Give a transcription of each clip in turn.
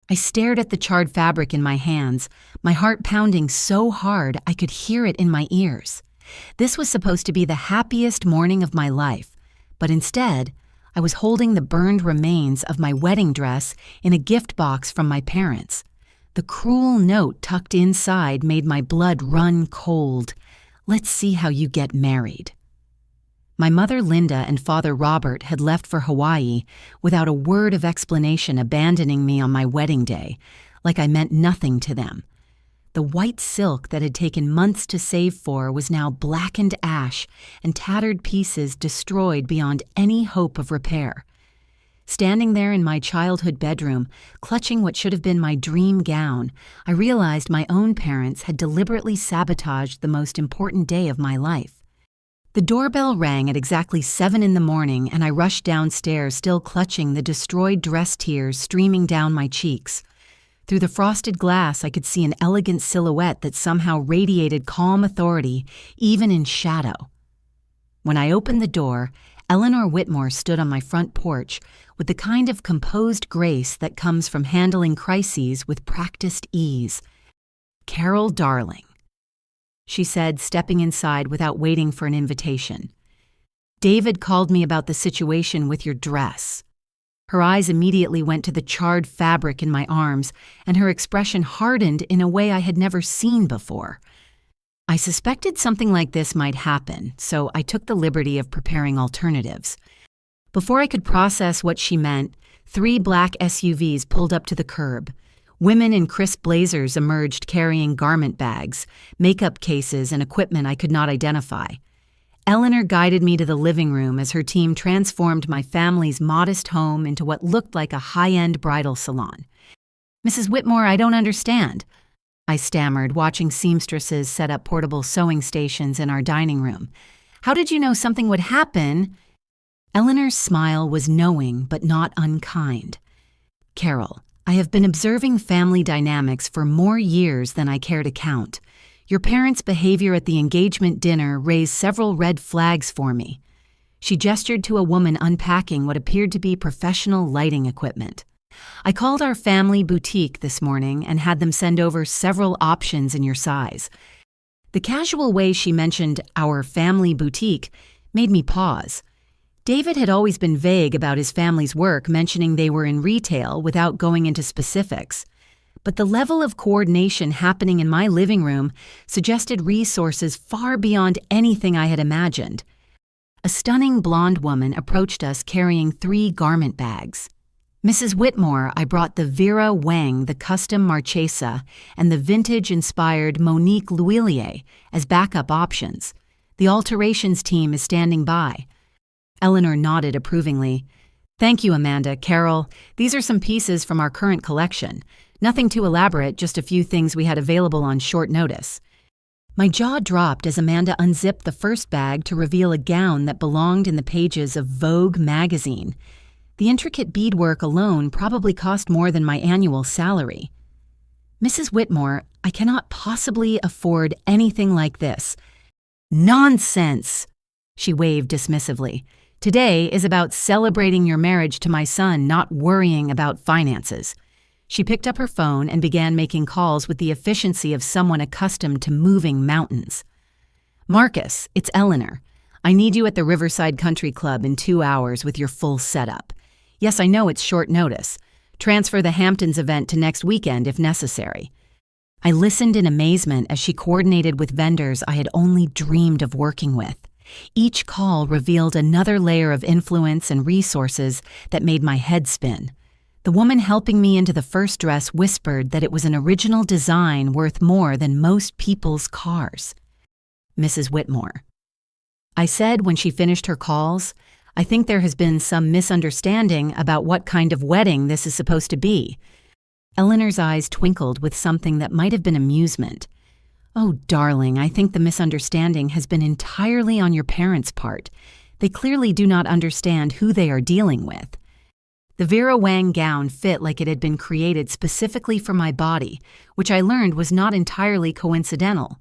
I stared at the charred fabric in my hands, my heart pounding so hard I could hear it in my ears. This was supposed to be the happiest morning of my life, but instead, I was holding the burned remains of my wedding dress in a gift box from my parents. The cruel note tucked inside made my blood run cold. "Let's see how you get married." My mother Linda and father Robert had left for Hawaii without a word of explanation, abandoning me on my wedding day, like I meant nothing to them. The white silk that had taken months to save for was now blackened ash and tattered pieces destroyed beyond any hope of repair. Standing there in my childhood bedroom, clutching what should have been my dream gown, I realized my own parents had deliberately sabotaged the most important day of my life. The doorbell rang at exactly 7 in the morning, and I rushed downstairs, still clutching the destroyed dress tears streaming down my cheeks. Through the frosted glass, I could see an elegant silhouette that somehow radiated calm authority, even in shadow. When I opened the door, Eleanor Whitmore stood on my front porch with the kind of composed grace that comes from handling crises with practiced ease. "Carol, darling," she said, stepping inside without waiting for an invitation. "David called me about the situation with your dress." Her eyes immediately went to the charred fabric in my arms, and her expression hardened in a way I had never seen before. I suspected something like this might happen, so I took the liberty of preparing alternatives. Before I could process what she meant, 3 black SUVs pulled up to the curb. Women in crisp blazers emerged carrying garment bags, makeup cases, and equipment I could not identify. Eleanor guided me to the living room as her team transformed my family's modest home into what looked like a high-end bridal salon. "Mrs. Whitmore, I don't understand," I stammered, watching seamstresses set up portable sewing stations in our dining room. "How did you know something would happen?" Eleanor's smile was knowing but not unkind. "Carol, I have been observing family dynamics for more years than I care to count. Your parents' behavior at the engagement dinner raised several red flags for me." She gestured to a woman unpacking what appeared to be professional lighting equipment. "I called our family boutique this morning and had them send over several options in your size." The casual way she mentioned our family boutique made me pause. David had always been vague about his family's work, mentioning they were in retail without going into specifics. But the level of coordination happening in my living room suggested resources far beyond anything I had imagined. A stunning blonde woman approached us carrying 3 garment bags. "Mrs. Whitmore, I brought the Vera Wang, the custom Marchesa, and the vintage-inspired Monique L'Huillier as backup options. The alterations team is standing by." Eleanor nodded approvingly. "Thank you, Amanda. Carol, these are some pieces from our current collection. Nothing too elaborate, just a few things we had available on short notice." My jaw dropped as Amanda unzipped the first bag to reveal a gown that belonged in the pages of Vogue magazine. The intricate beadwork alone probably cost more than my annual salary. "Mrs. Whitmore, I cannot possibly afford anything like this." "Nonsense!" she waved dismissively. "Today is about celebrating your marriage to my son, not worrying about finances." She picked up her phone and began making calls with the efficiency of someone accustomed to moving mountains. "Marcus, it's Eleanor. I need you at the Riverside Country Club in 2 hours with your full setup. Yes, I know it's short notice. Transfer the Hamptons event to next weekend if necessary." I listened in amazement as she coordinated with vendors I had only dreamed of working with. Each call revealed another layer of influence and resources that made my head spin. The woman helping me into the first dress whispered that it was an original design worth more than most people's cars. "Mrs. Whitmore," I said when she finished her calls, "I think there has been some misunderstanding about what kind of wedding this is supposed to be." Eleanor's eyes twinkled with something that might have been amusement. "Oh, darling, I think the misunderstanding has been entirely on your parents' part. They clearly do not understand who they are dealing with." The Vera Wang gown fit like it had been created specifically for my body, which I learned was not entirely coincidental.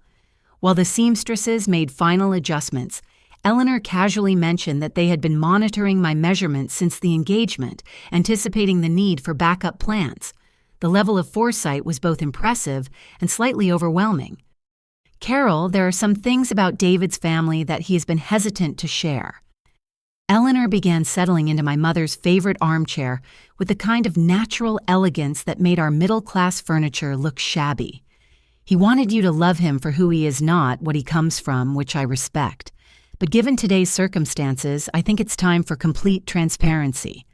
While the seamstresses made final adjustments, Eleanor casually mentioned that they had been monitoring my measurements since the engagement, anticipating the need for backup plans. The level of foresight was both impressive and slightly overwhelming. Carol, there are some things about David's family that he has been hesitant to share. Eleanor began settling into my mother's favorite armchair with the kind of natural elegance that made our middle-class furniture look shabby. He wanted you to love him for who he is, not what he comes from, which I respect. But given today's circumstances, I think it's time for complete transparency.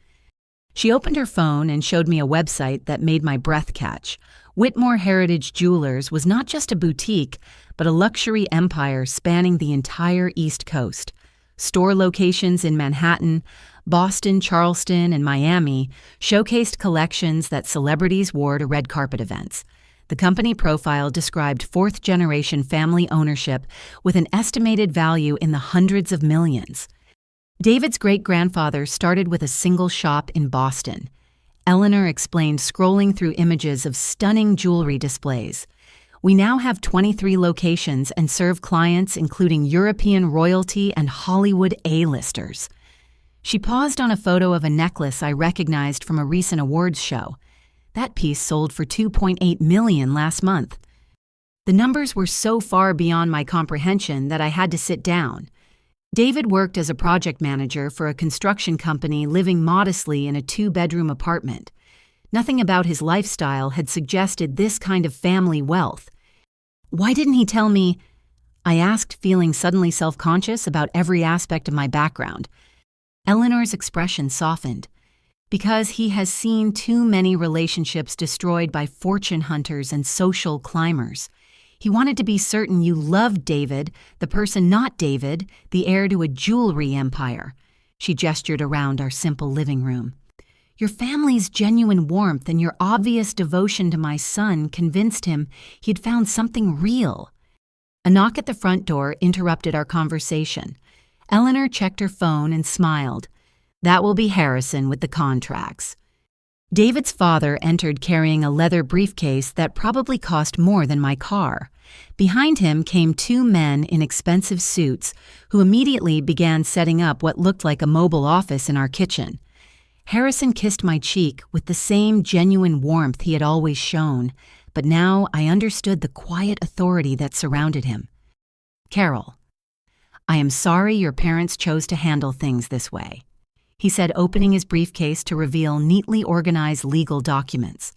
She opened her phone and showed me a website that made my breath catch. Whitmore Heritage Jewelers was not just a boutique, but a luxury empire spanning the entire East Coast. Store locations in Manhattan, Boston, Charleston, and Miami showcased collections that celebrities wore to red carpet events. The company profile described fourth-generation family ownership with an estimated value in the hundreds of millions. David's great-grandfather started with a single shop in Boston. Eleanor explained, scrolling through images of stunning jewelry displays. We now have 23 locations and serve clients including European royalty and Hollywood A-listers. She paused on a photo of a necklace I recognized from a recent awards show. That piece sold for $2.8 million last month. The numbers were so far beyond my comprehension that I had to sit down. David worked as a project manager for a construction company, living modestly in a 2-bedroom apartment. Nothing about his lifestyle had suggested this kind of family wealth. Why didn't he tell me? I asked, feeling suddenly self-conscious about every aspect of my background. Eleanor's expression softened. Because he has seen too many relationships destroyed by fortune hunters and social climbers. He wanted to be certain you loved David, the person not David, the heir to a jewelry empire. She gestured around our simple living room. Your family's genuine warmth and your obvious devotion to my son convinced him he had found something real. A knock at the front door interrupted our conversation. Eleanor checked her phone and smiled. That will be Harrison with the contracts. David's father entered carrying a leather briefcase that probably cost more than my car. Behind him came 2 men in expensive suits who immediately began setting up what looked like a mobile office in our kitchen. Harrison kissed my cheek with the same genuine warmth he had always shown, but now I understood the quiet authority that surrounded him. Carol, I am sorry your parents chose to handle things this way, he said, opening his briefcase to reveal neatly organized legal documents.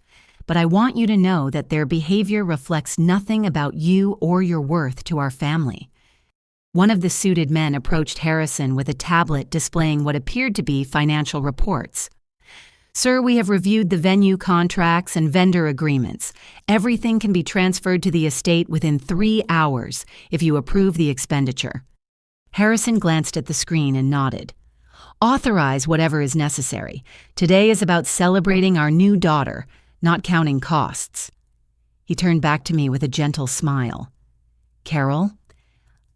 But I want you to know that their behavior reflects nothing about you or your worth to our family. One of the suited men approached Harrison with a tablet displaying what appeared to be financial reports. Sir, we have reviewed the venue contracts and vendor agreements. Everything can be transferred to the estate within 3 hours if you approve the expenditure. Harrison glanced at the screen and nodded. Authorize whatever is necessary. Today is about celebrating our new daughter, not counting costs. He turned back to me with a gentle smile. Carol,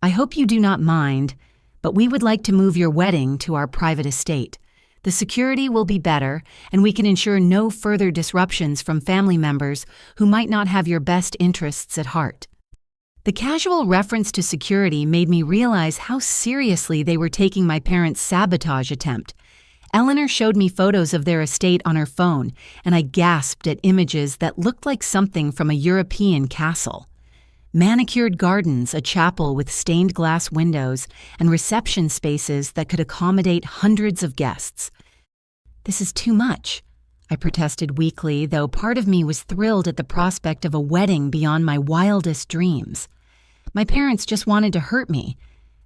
I hope you do not mind, but we would like to move your wedding to our private estate. The security will be better, and we can ensure no further disruptions from family members who might not have your best interests at heart. The casual reference to security made me realize how seriously they were taking my parents' sabotage attempt. Eleanor showed me photos of their estate on her phone, and I gasped at images that looked like something from a European castle. Manicured gardens, a chapel with stained glass windows, and reception spaces that could accommodate hundreds of guests. This is too much, I protested weakly, though part of me was thrilled at the prospect of a wedding beyond my wildest dreams. My parents just wanted to hurt me.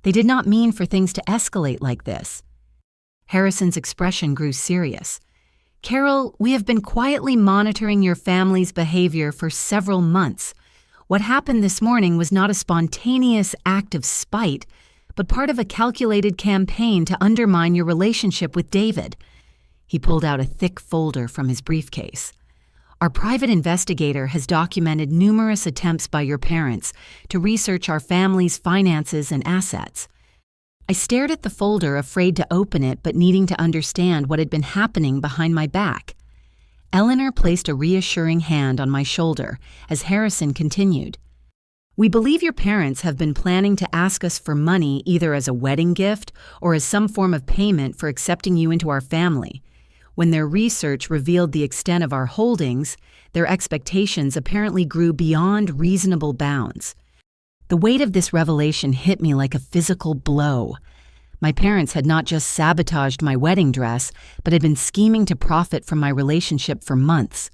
They did not mean for things to escalate like this. Harrison's expression grew serious. Carol, we have been quietly monitoring your family's behavior for several months. What happened this morning was not a spontaneous act of spite, but part of a calculated campaign to undermine your relationship with David. He pulled out a thick folder from his briefcase. Our private investigator has documented numerous attempts by your parents to research our family's finances and assets. I stared at the folder, afraid to open it but needing to understand what had been happening behind my back. Eleanor placed a reassuring hand on my shoulder as Harrison continued. We believe your parents have been planning to ask us for money either as a wedding gift or as some form of payment for accepting you into our family. When their research revealed the extent of our holdings, their expectations apparently grew beyond reasonable bounds. The weight of this revelation hit me like a physical blow. My parents had not just sabotaged my wedding dress, but had been scheming to profit from my relationship for months.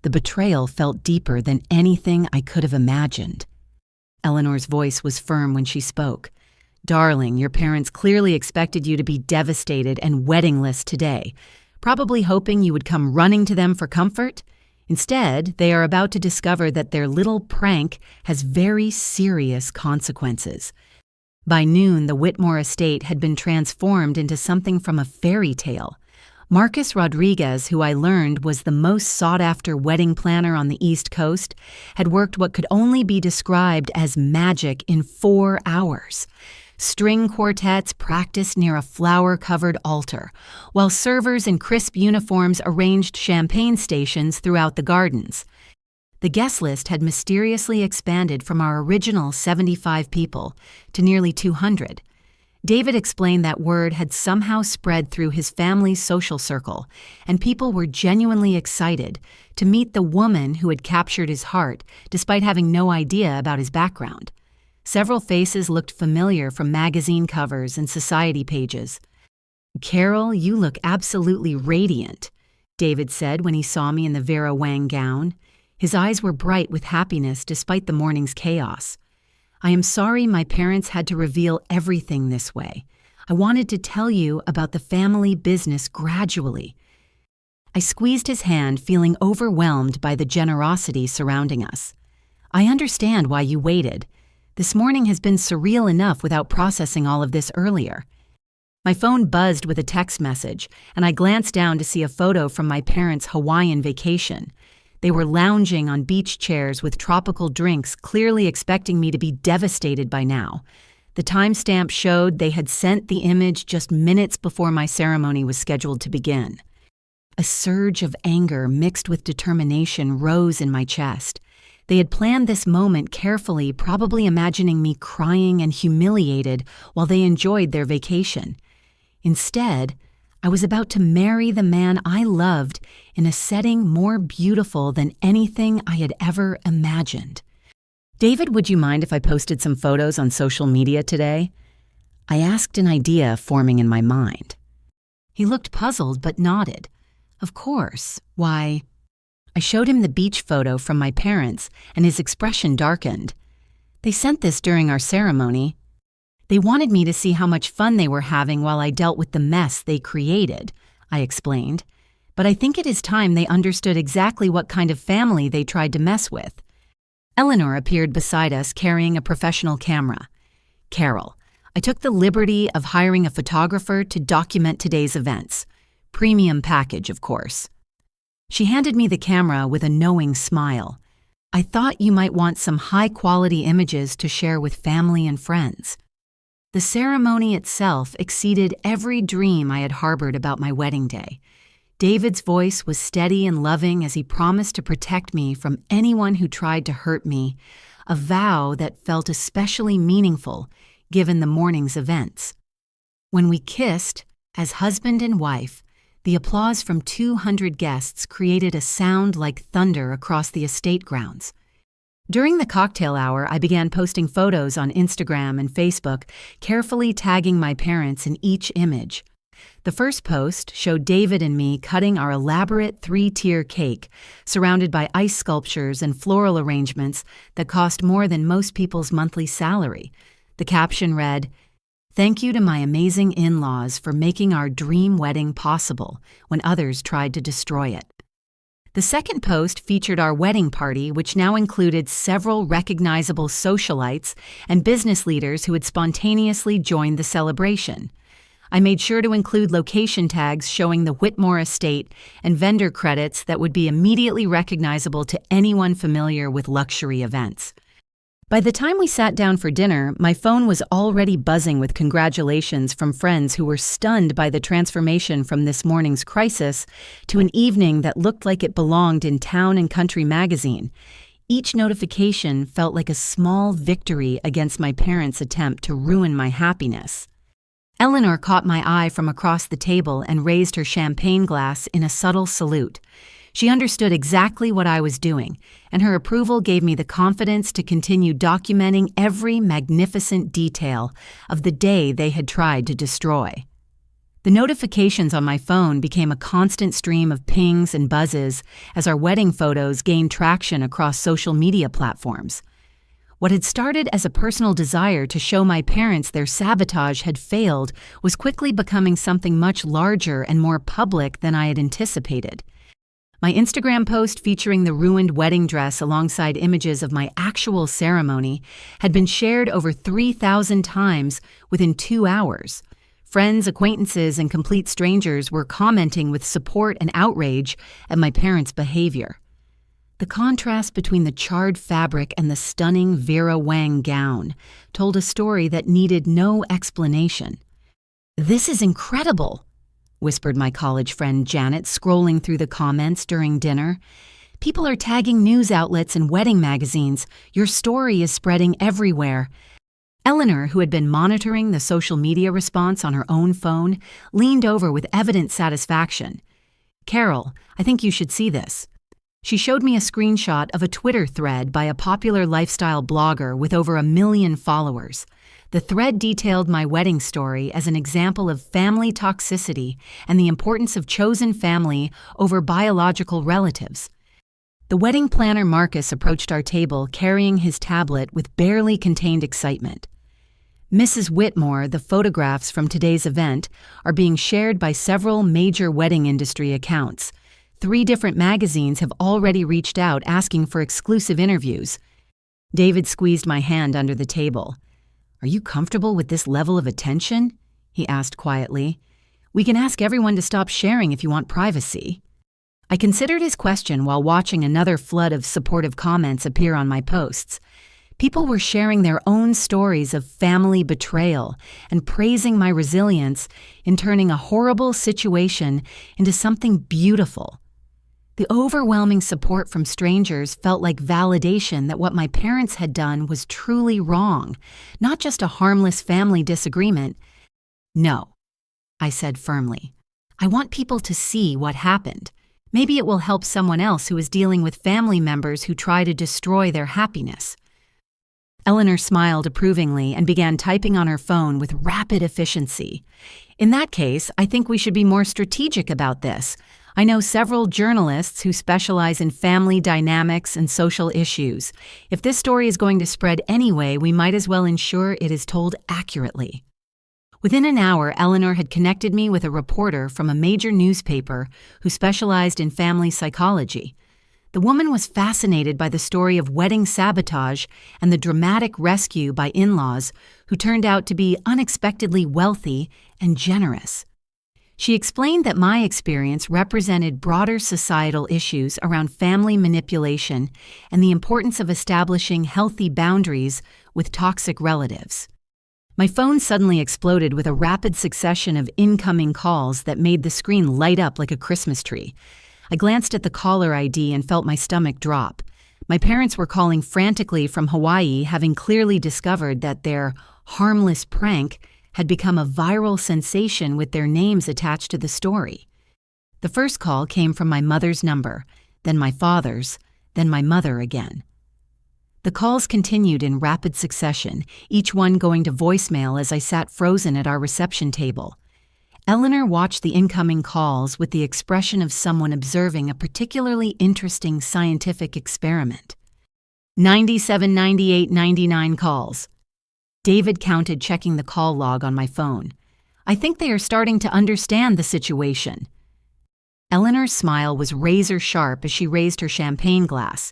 The betrayal felt deeper than anything I could have imagined. Eleanor's voice was firm when she spoke. "Darling, your parents clearly expected you to be devastated and weddingless today, probably hoping you would come running to them for comfort. Instead, they are about to discover that their little prank has very serious consequences." By noon, the Whitmore estate had been transformed into something from a fairy tale. Marcus Rodriguez, who I learned was the most sought-after wedding planner on the East Coast, had worked what could only be described as magic in 4 hours. String quartets practiced near a flower-covered altar, while servers in crisp uniforms arranged champagne stations throughout the gardens. The guest list had mysteriously expanded from our original 75 people to nearly 200. David explained that word had somehow spread through his family's social circle, and people were genuinely excited to meet the woman who had captured his heart despite having no idea about his background. Several faces looked familiar from magazine covers and society pages. "Carol, you look absolutely radiant," David said when he saw me in the Vera Wang gown. His eyes were bright with happiness despite the morning's chaos. "I am sorry my parents had to reveal everything this way. I wanted to tell you about the family business gradually." I squeezed his hand, feeling overwhelmed by the generosity surrounding us. "I understand why you waited. This morning has been surreal enough without processing all of this earlier." My phone buzzed with a text message, and I glanced down to see a photo from my parents' Hawaiian vacation. They were lounging on beach chairs with tropical drinks, clearly expecting me to be devastated by now. The timestamp showed they had sent the image just minutes before my ceremony was scheduled to begin. A surge of anger mixed with determination rose in my chest. They had planned this moment carefully, probably imagining me crying and humiliated while they enjoyed their vacation. Instead, I was about to marry the man I loved in a setting more beautiful than anything I had ever imagined. "David, would you mind if I posted some photos on social media today?" I asked, an idea forming in my mind. He looked puzzled but nodded. "Of course. Why?" I showed him the beach photo from my parents, and his expression darkened. "They sent this during our ceremony. They wanted me to see how much fun they were having while I dealt with the mess they created," I explained. "But I think it is time they understood exactly what kind of family they tried to mess with." Eleanor appeared beside us carrying a professional camera. "Carol, I took the liberty of hiring a photographer to document today's events. Premium package, of course." She handed me the camera with a knowing smile. "I thought you might want some high-quality images to share with family and friends." The ceremony itself exceeded every dream I had harbored about my wedding day. David's voice was steady and loving as he promised to protect me from anyone who tried to hurt me, a vow that felt especially meaningful given the morning's events. When we kissed, as husband and wife, the applause from 200 guests created a sound like thunder across the estate grounds. During the cocktail hour, I began posting photos on Instagram and Facebook, carefully tagging my parents in each image. The first post showed David and me cutting our elaborate 3-tier cake, surrounded by ice sculptures and floral arrangements that cost more than most people's monthly salary. The caption read, "Thank you to my amazing in-laws for making our dream wedding possible when others tried to destroy it." The second post featured our wedding party, which now included several recognizable socialites and business leaders who had spontaneously joined the celebration. I made sure to include location tags showing the Whitmore estate and vendor credits that would be immediately recognizable to anyone familiar with luxury events. By the time we sat down for dinner, my phone was already buzzing with congratulations from friends who were stunned by the transformation from this morning's crisis to an evening that looked like it belonged in Town and Country magazine. Each notification felt like a small victory against my parents' attempt to ruin my happiness. Eleanor caught my eye from across the table and raised her champagne glass in a subtle salute. She understood exactly what I was doing, and her approval gave me the confidence to continue documenting every magnificent detail of the day they had tried to destroy. The notifications on my phone became a constant stream of pings and buzzes as our wedding photos gained traction across social media platforms. What had started as a personal desire to show my parents their sabotage had failed was quickly becoming something much larger and more public than I had anticipated. My Instagram post featuring the ruined wedding dress alongside images of my actual ceremony had been shared over 3,000 times within 2 hours. Friends, acquaintances, and complete strangers were commenting with support and outrage at my parents' behavior. The contrast between the charred fabric and the stunning Vera Wang gown told a story that needed no explanation. "This is incredible," whispered my college friend Janet, scrolling through the comments during dinner. "People are tagging news outlets and wedding magazines. Your story is spreading everywhere." Eleanor, who had been monitoring the social media response on her own phone, leaned over with evident satisfaction. "Carol, I think you should see this." She showed me a screenshot of a Twitter thread by a popular lifestyle blogger with over 1 million followers. The thread detailed my wedding story as an example of family toxicity and the importance of chosen family over biological relatives. The wedding planner Marcus approached our table carrying his tablet with barely contained excitement. "Mrs. Whitmore, the photographs from today's event are being shared by several major wedding industry accounts. 3 different magazines have already reached out asking for exclusive interviews." David squeezed my hand under the table. "Are you comfortable with this level of attention?" he asked quietly. "We can ask everyone to stop sharing if you want privacy." I considered his question while watching another flood of supportive comments appear on my posts. People were sharing their own stories of family betrayal and praising my resilience in turning a horrible situation into something beautiful. The overwhelming support from strangers felt like validation that what my parents had done was truly wrong, not just a harmless family disagreement. "No," I said firmly. "I want people to see what happened. Maybe it will help someone else who is dealing with family members who try to destroy their happiness." Eleanor smiled approvingly and began typing on her phone with rapid efficiency. "In that case, I think we should be more strategic about this. I know several journalists who specialize in family dynamics and social issues. If this story is going to spread anyway, we might as well ensure it is told accurately." Within an hour, Eleanor had connected me with a reporter from a major newspaper who specialized in family psychology. The woman was fascinated by the story of wedding sabotage and the dramatic rescue by in-laws who turned out to be unexpectedly wealthy and generous. She explained that my experience represented broader societal issues around family manipulation and the importance of establishing healthy boundaries with toxic relatives. My phone suddenly exploded with a rapid succession of incoming calls that made the screen light up like a Christmas tree. I glanced at the caller ID and felt my stomach drop. My parents were calling frantically from Hawaii, having clearly discovered that their harmless prank had become a viral sensation with their names attached to the story. The first call came from my mother's number, then my father's, then my mother again. The calls continued in rapid succession, each one going to voicemail as I sat frozen at our reception table. Eleanor watched the incoming calls with the expression of someone observing a particularly interesting scientific experiment. 97, 98, 99 calls. David counted, checking the call log on my phone. "I think they are starting to understand the situation." Eleanor's smile was razor sharp as she raised her champagne glass.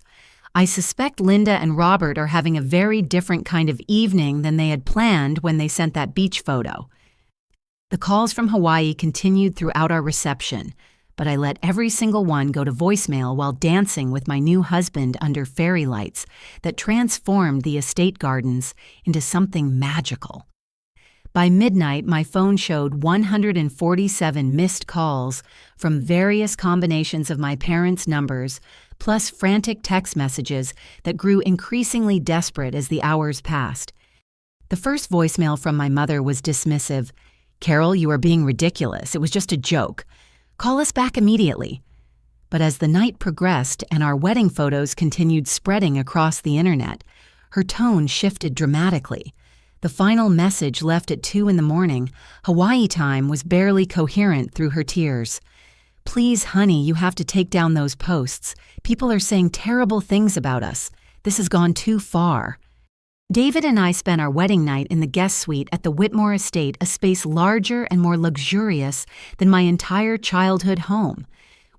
"I suspect Linda and Robert are having a very different kind of evening than they had planned when they sent that beach photo." The calls from Hawaii continued throughout our reception, but I let every single one go to voicemail while dancing with my new husband under fairy lights that transformed the estate gardens into something magical. By midnight, my phone showed 147 missed calls from various combinations of my parents' numbers, plus frantic text messages that grew increasingly desperate as the hours passed. The first voicemail from my mother was dismissive. "Carol, you are being ridiculous. It was just a joke. Call us back immediately." But as the night progressed and our wedding photos continued spreading across the internet, her tone shifted dramatically. The final message, left at 2 a.m, Hawaii time, was barely coherent through her tears. "Please, honey, you have to take down those posts. People are saying terrible things about us. This has gone too far." David and I spent our wedding night in the guest suite at the Whitmore Estate, a space larger and more luxurious than my entire childhood home.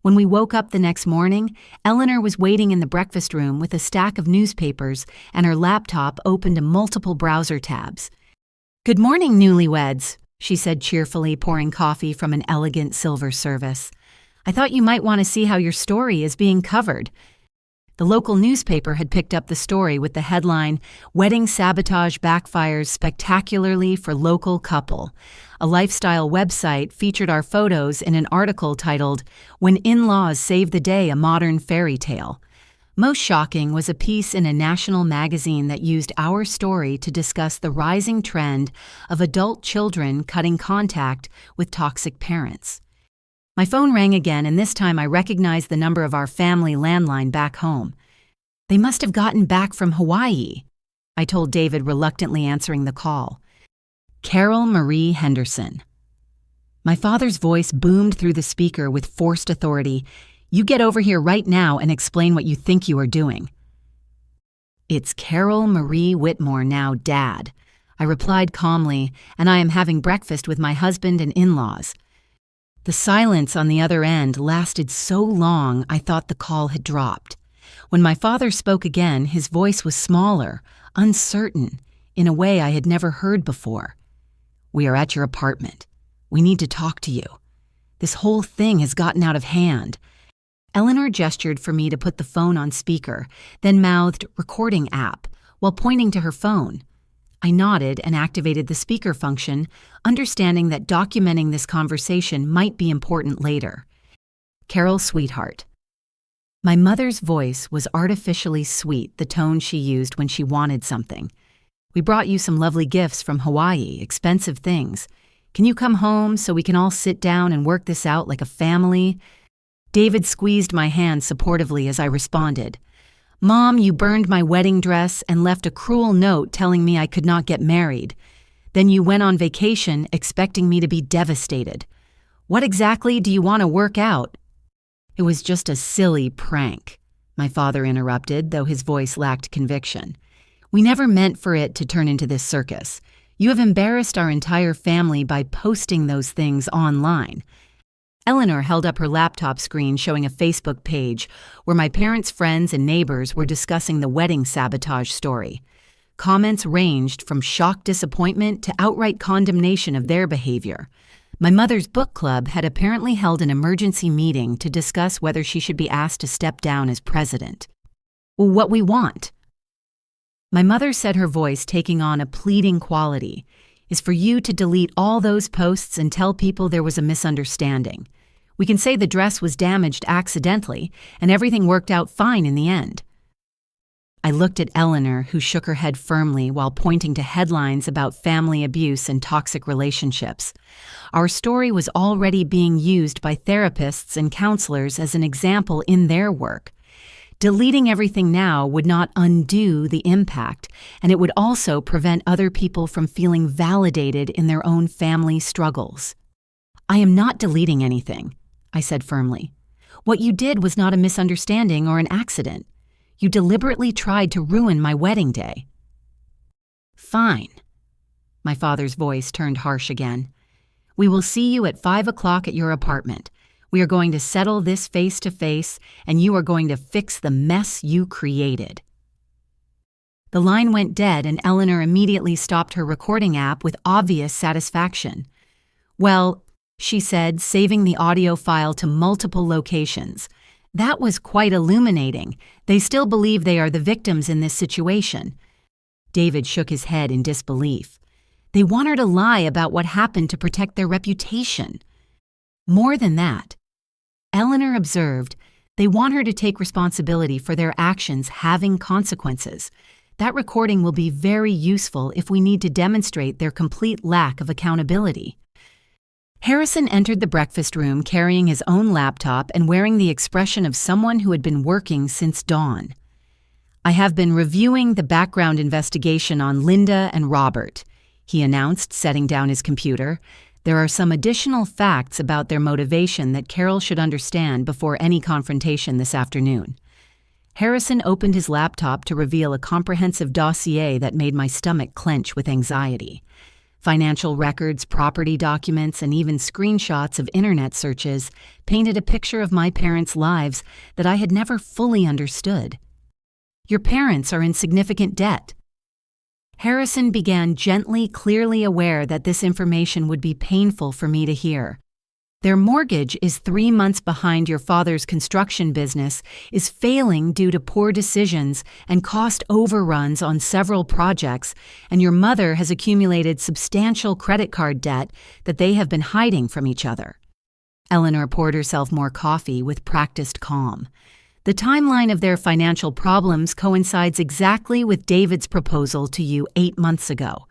When we woke up the next morning, Eleanor was waiting in the breakfast room with a stack of newspapers and her laptop open to multiple browser tabs. "Good morning, newlyweds," she said cheerfully, pouring coffee from an elegant silver service. "I thought you might want to see how your story is being covered." The local newspaper had picked up the story with the headline, "Wedding Sabotage Backfires Spectacularly for Local Couple." A lifestyle website featured our photos in an article titled, "When In-Laws Save the Day, a Modern Fairy Tale." Most shocking was a piece in a national magazine that used our story to discuss the rising trend of adult children cutting contact with toxic parents. My phone rang again, and this time I recognized the number of our family landline back home. "They must have gotten back from Hawaii," I told David, reluctantly answering the call. "Carol Marie Henderson." My father's voice boomed through the speaker with forced authority. "You get over here right now and explain what you think you are doing." "It's Carol Marie Whitmore now, Dad," I replied calmly, "and I am having breakfast with my husband and in-laws." The silence on the other end lasted so long I thought the call had dropped. When my father spoke again, his voice was smaller, uncertain, in a way I had never heard before. "We are at your apartment. We need to talk to you. This whole thing has gotten out of hand." Eleanor gestured for me to put the phone on speaker, then mouthed "recording app" while pointing to her phone. I nodded and activated the speaker function, understanding that documenting this conversation might be important later. "Carol, sweetheart." My mother's voice was artificially sweet, the tone she used when she wanted something. "We brought you some lovely gifts from Hawaii, expensive things. Can you come home so we can all sit down and work this out like a family?" David squeezed my hand supportively as I responded. "Mom, you burned my wedding dress and left a cruel note telling me I could not get married. Then you went on vacation expecting me to be devastated. What exactly do you want to work out?" "It was just a silly prank," my father interrupted, though his voice lacked conviction. "We never meant for it to turn into this circus. You have embarrassed our entire family by posting those things online." Eleanor held up her laptop screen showing a Facebook page where my parents' friends and neighbors were discussing the wedding sabotage story. Comments ranged from shocked disappointment to outright condemnation of their behavior. My mother's book club had apparently held an emergency meeting to discuss whether she should be asked to step down as president. "Well, what we want," my mother said, her voice taking on a pleading quality, "is for you to delete all those posts and tell people there was a misunderstanding. We can say the dress was damaged accidentally and everything worked out fine in the end." I looked at Eleanor, who shook her head firmly while pointing to headlines about family abuse and toxic relationships. Our story was already being used by therapists and counselors as an example in their work. Deleting everything now would not undo the impact, and it would also prevent other people from feeling validated in their own family struggles. "I am not deleting anything," I said firmly. "What you did was not a misunderstanding or an accident. You deliberately tried to ruin my wedding day." "Fine." My father's voice turned harsh again. "We will see you at 5 o'clock at your apartment. We are going to settle this face to face, and you are going to fix the mess you created." The line went dead, and Eleanor immediately stopped her recording app with obvious satisfaction. "Well," she said, saving the audio file to multiple locations, "that was quite illuminating. They still believe they are the victims in this situation." David shook his head in disbelief. "They want her to lie about what happened to protect their reputation." More than that, Eleanor observed, they want her to take responsibility for their actions having consequences. That recording will be very useful if we need to demonstrate their complete lack of accountability. Harrison entered the breakfast room carrying his own laptop and wearing the expression of someone who had been working since dawn. "I have been reviewing the background investigation on Linda and Robert," he announced, setting down his computer. "There are some additional facts about their motivation that Carol should understand before any confrontation this afternoon." Harrison opened his laptop to reveal a comprehensive dossier that made my stomach clench with anxiety. Financial records, property documents, and even screenshots of internet searches painted a picture of my parents' lives that I had never fully understood. "Your parents are in significant debt." Harrison began gently, clearly aware that this information would be painful for me to hear. "Their mortgage is 3 months behind. Your father's construction business is failing due to poor decisions and cost overruns on several projects, and your mother has accumulated substantial credit card debt that they have been hiding from each other." Eleanor poured herself more coffee with practiced calm. "The timeline of their financial problems coincides exactly with David's proposal to you 8 months ago.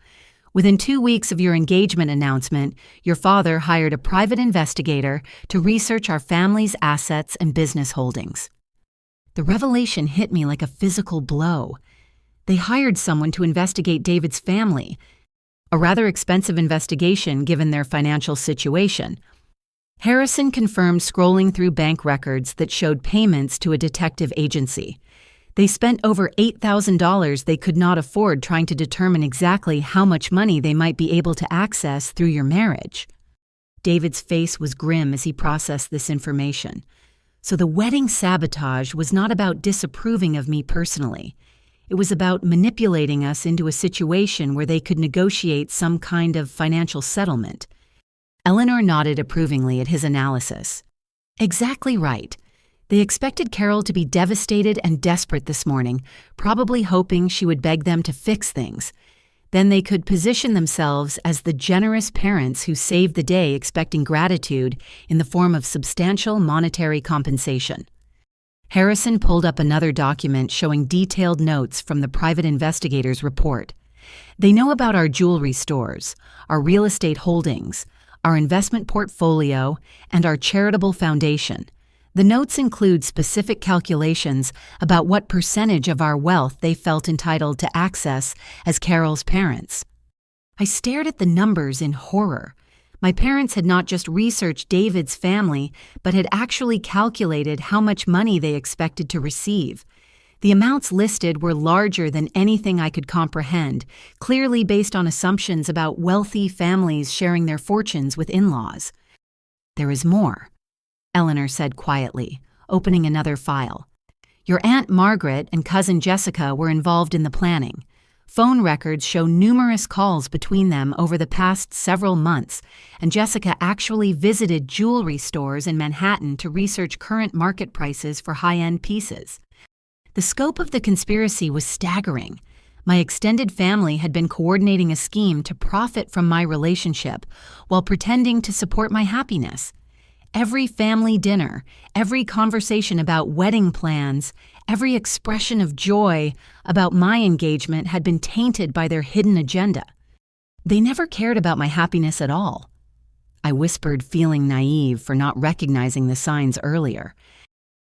Within 2 weeks of your engagement announcement, your father hired a private investigator to research our family's assets and business holdings." The revelation hit me like a physical blow. They hired someone to investigate David's family, a rather expensive investigation given their financial situation. Harrison confirmed scrolling through bank records that showed payments to a detective agency. They spent over $8,000 they could not afford trying to determine exactly how much money they might be able to access through your marriage. David's face was grim as he processed this information. So the wedding sabotage was not about disapproving of me personally. It was about manipulating us into a situation where they could negotiate some kind of financial settlement. Eleanor nodded approvingly at his analysis. "Exactly right. They expected Carol to be devastated and desperate this morning, probably hoping she would beg them to fix things. Then they could position themselves as the generous parents who saved the day expecting gratitude in the form of substantial monetary compensation." Harrison pulled up another document showing detailed notes from the private investigator's report. "They know about our jewelry stores, our real estate holdings, our investment portfolio, and our charitable foundation. The notes include specific calculations about what percentage of our wealth they felt entitled to access as Carol's parents." I stared at the numbers in horror. My parents had not just researched David's family, but had actually calculated how much money they expected to receive. The amounts listed were larger than anything I could comprehend, clearly based on assumptions about wealthy families sharing their fortunes with in-laws. "There is more," Eleanor said quietly, opening another file. "Your Aunt Margaret and cousin Jessica were involved in the planning. Phone records show numerous calls between them over the past several months, and Jessica actually visited jewelry stores in Manhattan to research current market prices for high-end pieces. The scope of the conspiracy was staggering. My extended family had been coordinating a scheme to profit from my relationship while pretending to support my happiness. Every family dinner, every conversation about wedding plans, every expression of joy about my engagement had been tainted by their hidden agenda. They never cared about my happiness at all." I whispered, feeling naive for not recognizing the signs earlier.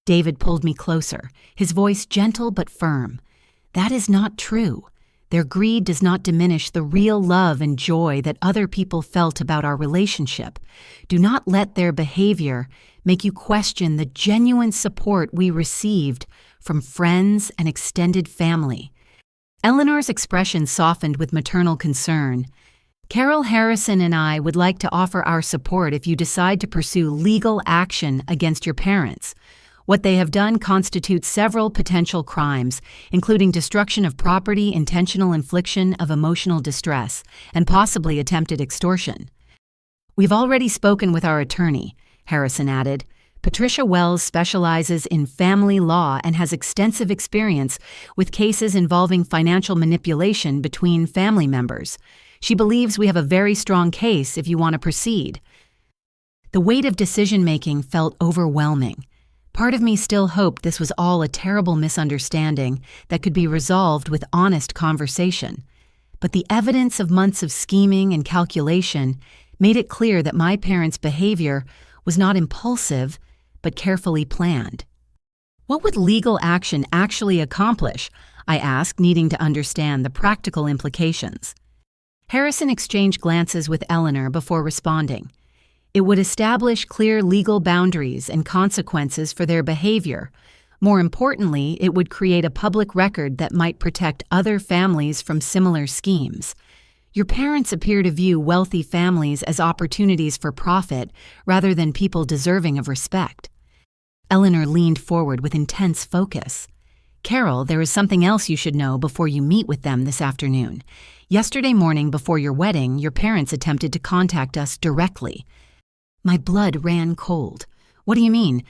David pulled me closer, his voice gentle but firm. "That is not true. Their greed does not diminish the real love and joy that other people felt about our relationship. Do not let their behavior make you question the genuine support we received from friends and extended family." Eleanor's expression softened with maternal concern. "Carol Harrison and I would like to offer our support if you decide to pursue legal action against your parents. What they have done constitutes several potential crimes, including destruction of property, intentional infliction of emotional distress, and possibly attempted extortion." "We've already spoken with our attorney," Harrison added. "Patricia Wells specializes in family law and has extensive experience with cases involving financial manipulation between family members. She believes we have a very strong case if you want to proceed." The weight of decision-making felt overwhelming. Part of me still hoped this was all a terrible misunderstanding that could be resolved with honest conversation. But the evidence of months of scheming and calculation made it clear that my parents' behavior was not impulsive, but carefully planned. What would legal action actually accomplish? I asked, needing to understand the practical implications. Harrison exchanged glances with Eleanor before responding. It would establish clear legal boundaries and consequences for their behavior. More importantly, it would create a public record that might protect other families from similar schemes. Your parents appear to view wealthy families as opportunities for profit rather than people deserving of respect. Eleanor leaned forward with intense focus. Carol, there is something else you should know before you meet with them this afternoon. Yesterday morning before your wedding, your parents attempted to contact us directly. My blood ran cold. What do you mean?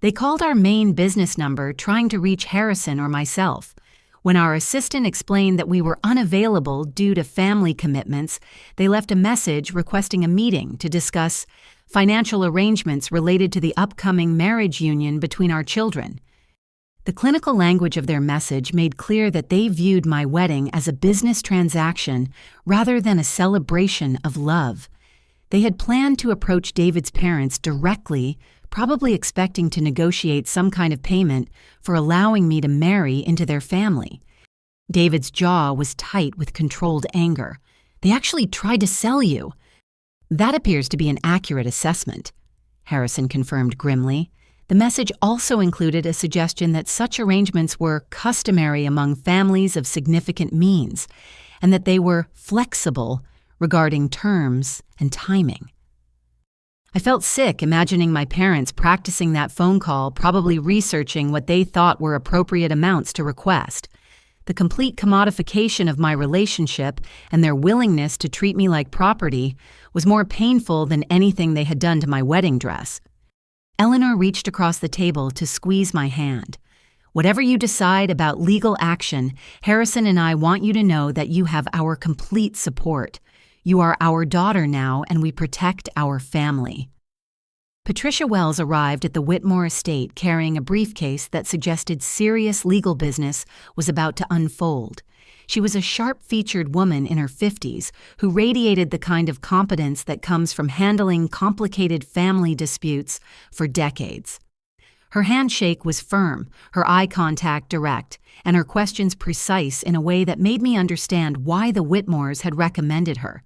They called our main business number trying to reach Harrison or myself. When our assistant explained that we were unavailable due to family commitments, they left a message requesting a meeting to discuss financial arrangements related to the upcoming marriage union between our children. The clinical language of their message made clear that they viewed my wedding as a business transaction rather than a celebration of love. They had planned to approach David's parents directly, probably expecting to negotiate some kind of payment for allowing me to marry into their family. David's jaw was tight with controlled anger. They actually tried to sell you. That appears to be an accurate assessment, Harrison confirmed grimly. The message also included a suggestion that such arrangements were customary among families of significant means, and that they were flexible regarding terms and timing. I felt sick imagining my parents practicing that phone call, probably researching what they thought were appropriate amounts to request. The complete commodification of my relationship and their willingness to treat me like property was more painful than anything they had done to my wedding dress. Eleanor reached across the table to squeeze my hand. Whatever you decide about legal action, Harrison and I want you to know that you have our complete support. You are our daughter now, and we protect our family. Patricia Wells arrived at the Whitmore estate carrying a briefcase that suggested serious legal business was about to unfold. She was a sharp-featured woman in her 50s who radiated the kind of competence that comes from handling complicated family disputes for decades. Her handshake was firm, her eye contact direct, and her questions precise in a way that made me understand why the Whitmores had recommended her.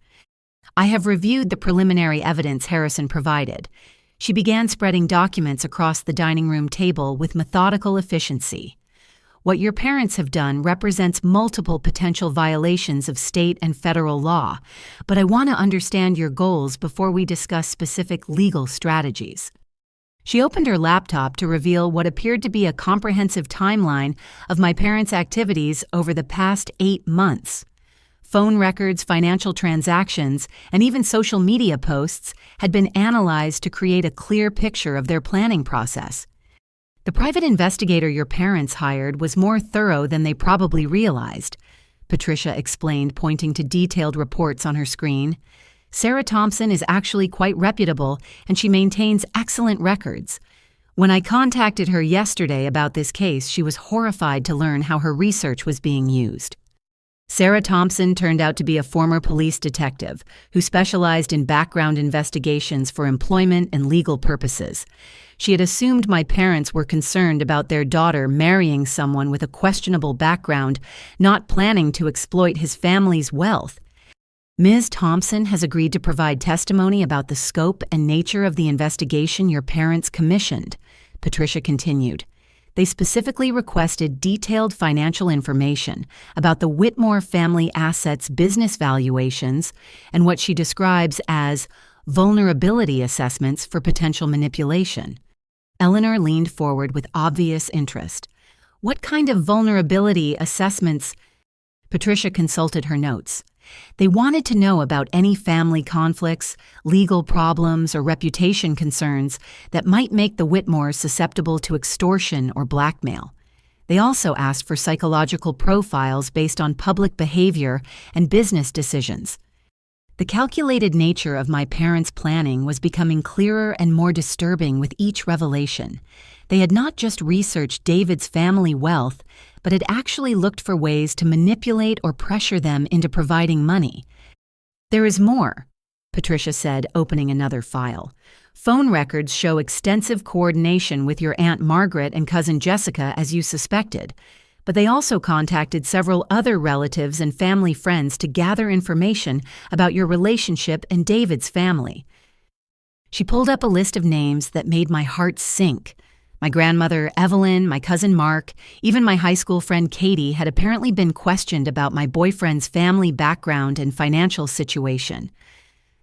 I have reviewed the preliminary evidence Harrison provided. She began spreading documents across the dining room table with methodical efficiency. What your parents have done represents multiple potential violations of state and federal law, but I want to understand your goals before we discuss specific legal strategies. She opened her laptop to reveal what appeared to be a comprehensive timeline of my parents' activities over the past 8 months. Phone records, financial transactions, and even social media posts had been analyzed to create a clear picture of their planning process. The private investigator your parents hired was more thorough than they probably realized, Patricia explained, pointing to detailed reports on her screen. Sarah Thompson is actually quite reputable, and she maintains excellent records. When I contacted her yesterday about this case, she was horrified to learn how her research was being used. Sarah Thompson turned out to be a former police detective who specialized in background investigations for employment and legal purposes. She had assumed my parents were concerned about their daughter marrying someone with a questionable background, not planning to exploit his family's wealth. Ms. Thompson has agreed to provide testimony about the scope and nature of the investigation your parents commissioned, Patricia continued. They specifically requested detailed financial information about the Whitmore family assets' business valuations and what she describes as vulnerability assessments for potential manipulation. Eleanor leaned forward with obvious interest. What kind of vulnerability assessments? Patricia consulted her notes. They wanted to know about any family conflicts, legal problems, or reputation concerns that might make the Whitmores susceptible to extortion or blackmail. They also asked for psychological profiles based on public behavior and business decisions. The calculated nature of my parents' planning was becoming clearer and more disturbing with each revelation. They had not just researched David's family wealth, but had actually looked for ways to manipulate or pressure them into providing money. There is more. Patricia said, opening another file. Phone records show extensive coordination with your Aunt Margaret and cousin Jessica as you suspected, but they also contacted several other relatives and family friends to gather information about your relationship and David's family. She pulled up a list of names that made my heart sink. My grandmother, Evelyn, my cousin Mark, even my high school friend Katie had apparently been questioned about my boyfriend's family background and financial situation.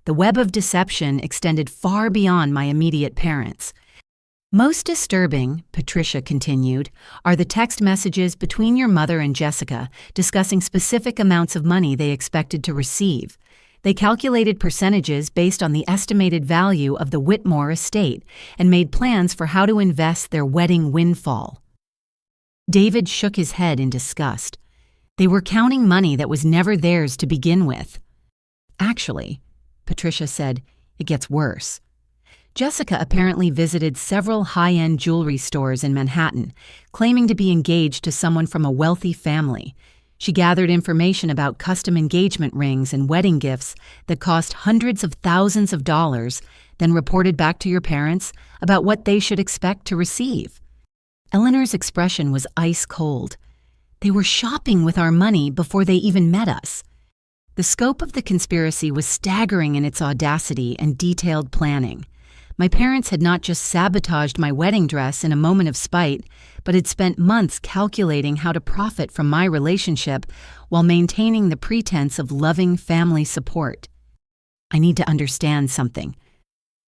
The web of deception extended far beyond my immediate parents. Most disturbing, Patricia continued, are the text messages between your mother and Jessica discussing specific amounts of money they expected to receive. They calculated percentages based on the estimated value of the Whitmore estate and made plans for how to invest their wedding windfall. David shook his head in disgust. They were counting money that was never theirs to begin with. Actually, Patricia said, it gets worse. Jessica apparently visited several high-end jewelry stores in Manhattan, claiming to be engaged to someone from a wealthy family. She gathered information about custom engagement rings and wedding gifts that cost hundreds of thousands of dollars, then reported back to your parents about what they should expect to receive. Eleanor's expression was ice cold. They were shopping with our money before they even met us. The scope of the conspiracy was staggering in its audacity and detailed planning. My parents had not just sabotaged my wedding dress in a moment of spite, but had spent months calculating how to profit from my relationship while maintaining the pretense of loving family support. I need to understand something,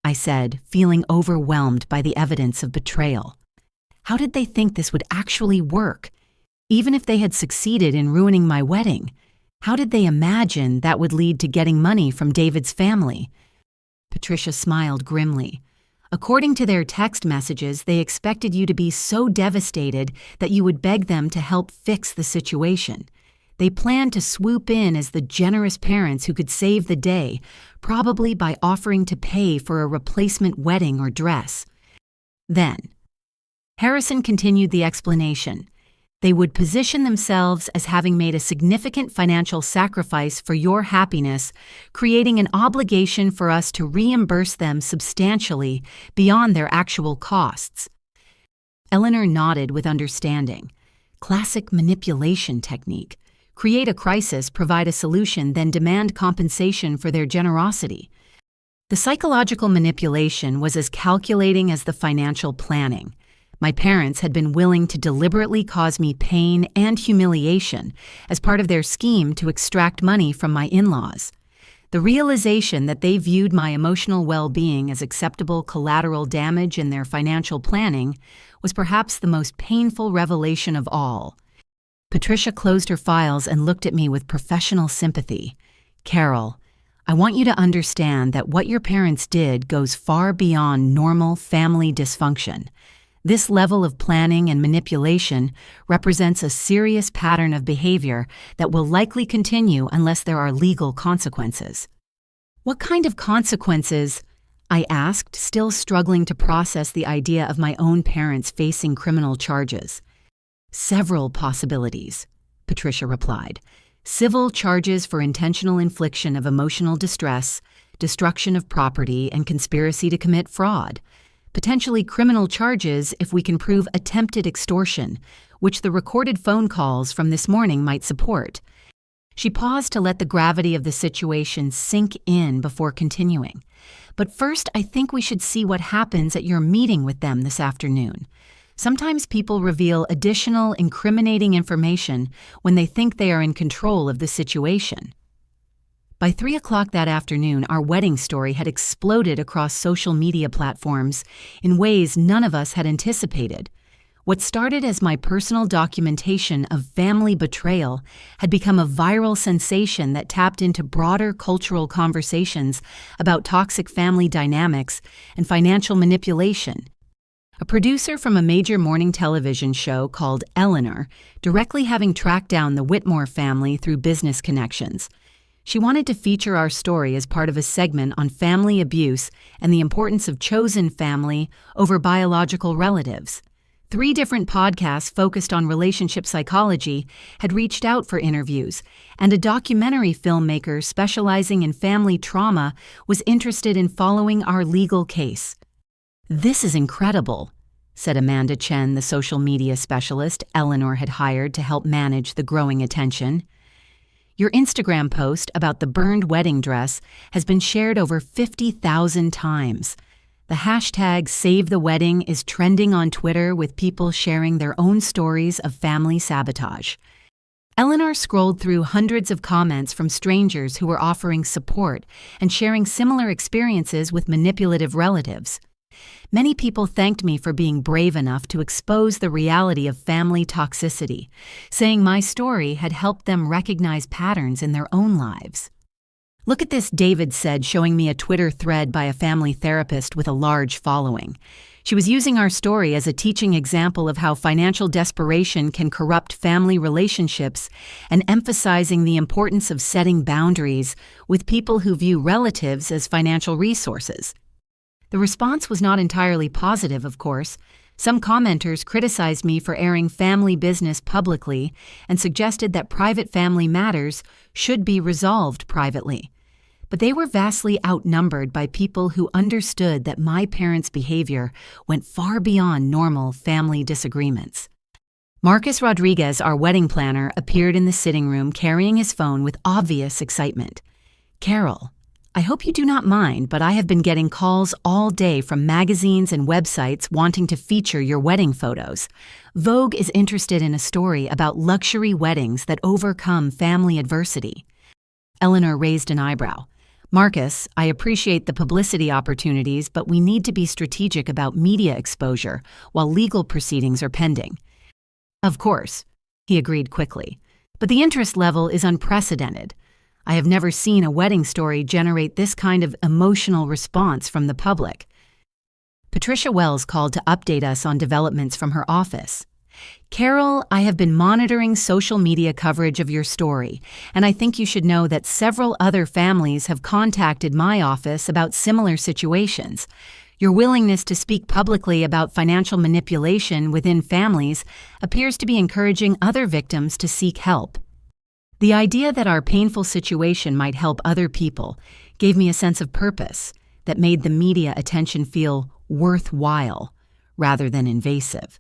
I said, feeling overwhelmed by the evidence of betrayal. How did they think this would actually work? Even if they had succeeded in ruining my wedding, how did they imagine that would lead to getting money from David's family? Patricia smiled grimly. According to their text messages, they expected you to be so devastated that you would beg them to help fix the situation. They planned to swoop in as the generous parents who could save the day, probably by offering to pay for a replacement wedding or dress. Then, Harrison continued the explanation. They would position themselves as having made a significant financial sacrifice for your happiness, creating an obligation for us to reimburse them substantially beyond their actual costs. Eleanor nodded with understanding. Classic manipulation technique. Create a crisis, provide a solution, then demand compensation for their generosity. The psychological manipulation was as calculating as the financial planning. My parents had been willing to deliberately cause me pain and humiliation as part of their scheme to extract money from my in-laws. The realization that they viewed my emotional well-being as acceptable collateral damage in their financial planning was perhaps the most painful revelation of all. Patricia closed her files and looked at me with professional sympathy. Carol, I want you to understand that what your parents did goes far beyond normal family dysfunction. This level of planning and manipulation represents a serious pattern of behavior that will likely continue unless there are legal consequences. What kind of consequences? I asked, still struggling to process the idea of my own parents facing criminal charges. Several possibilities, Patricia replied. Civil charges for intentional infliction of emotional distress, destruction of property, and conspiracy to commit fraud. Potentially criminal charges if we can prove attempted extortion, which the recorded phone calls from this morning might support. She paused to let the gravity of the situation sink in before continuing. But first, I think we should see what happens at your meeting with them this afternoon. Sometimes people reveal additional incriminating information when they think they are in control of the situation. By 3 o'clock that afternoon, our wedding story had exploded across social media platforms in ways none of us had anticipated. What started as my personal documentation of family betrayal had become a viral sensation that tapped into broader cultural conversations about toxic family dynamics and financial manipulation. A producer from a major morning television show called Eleanor, directly having tracked down the Whitmore family through business connections. She wanted to feature our story as part of a segment on family abuse and the importance of chosen family over biological relatives. 3 different podcasts focused on relationship psychology had reached out for interviews, and a documentary filmmaker specializing in family trauma was interested in following our legal case. "This is incredible," said Amanda Chen, the social media specialist Eleanor had hired to help manage the growing attention. "Your Instagram post about the burned wedding dress has been shared over 50,000 times. The hashtag #SaveTheWedding is trending on Twitter with people sharing their own stories of family sabotage." Eleanor scrolled through hundreds of comments from strangers who were offering support and sharing similar experiences with manipulative relatives. Many people thanked me for being brave enough to expose the reality of family toxicity, saying my story had helped them recognize patterns in their own lives. "Look at this," David said, showing me a Twitter thread by a family therapist with a large following. She was using our story as a teaching example of how financial desperation can corrupt family relationships and emphasizing the importance of setting boundaries with people who view relatives as financial resources. The response was not entirely positive, of course. Some commenters criticized me for airing family business publicly and suggested that private family matters should be resolved privately. But they were vastly outnumbered by people who understood that my parents' behavior went far beyond normal family disagreements. Marcus Rodriguez, our wedding planner, appeared in the sitting room carrying his phone with obvious excitement. "Carol, I hope you do not mind, but I have been getting calls all day from magazines and websites wanting to feature your wedding photos. Vogue is interested in a story about luxury weddings that overcome family adversity." Eleanor raised an eyebrow. "Marcus, I appreciate the publicity opportunities, but we need to be strategic about media exposure while legal proceedings are pending." "Of course," he agreed quickly, "but the interest level is unprecedented. I have never seen a wedding story generate this kind of emotional response from the public." Patricia Wells called to update us on developments from her office. "Carol, I have been monitoring social media coverage of your story, and I think you should know that several other families have contacted my office about similar situations. Your willingness to speak publicly about financial manipulation within families appears to be encouraging other victims to seek help." The idea that our painful situation might help other people gave me a sense of purpose that made the media attention feel worthwhile rather than invasive.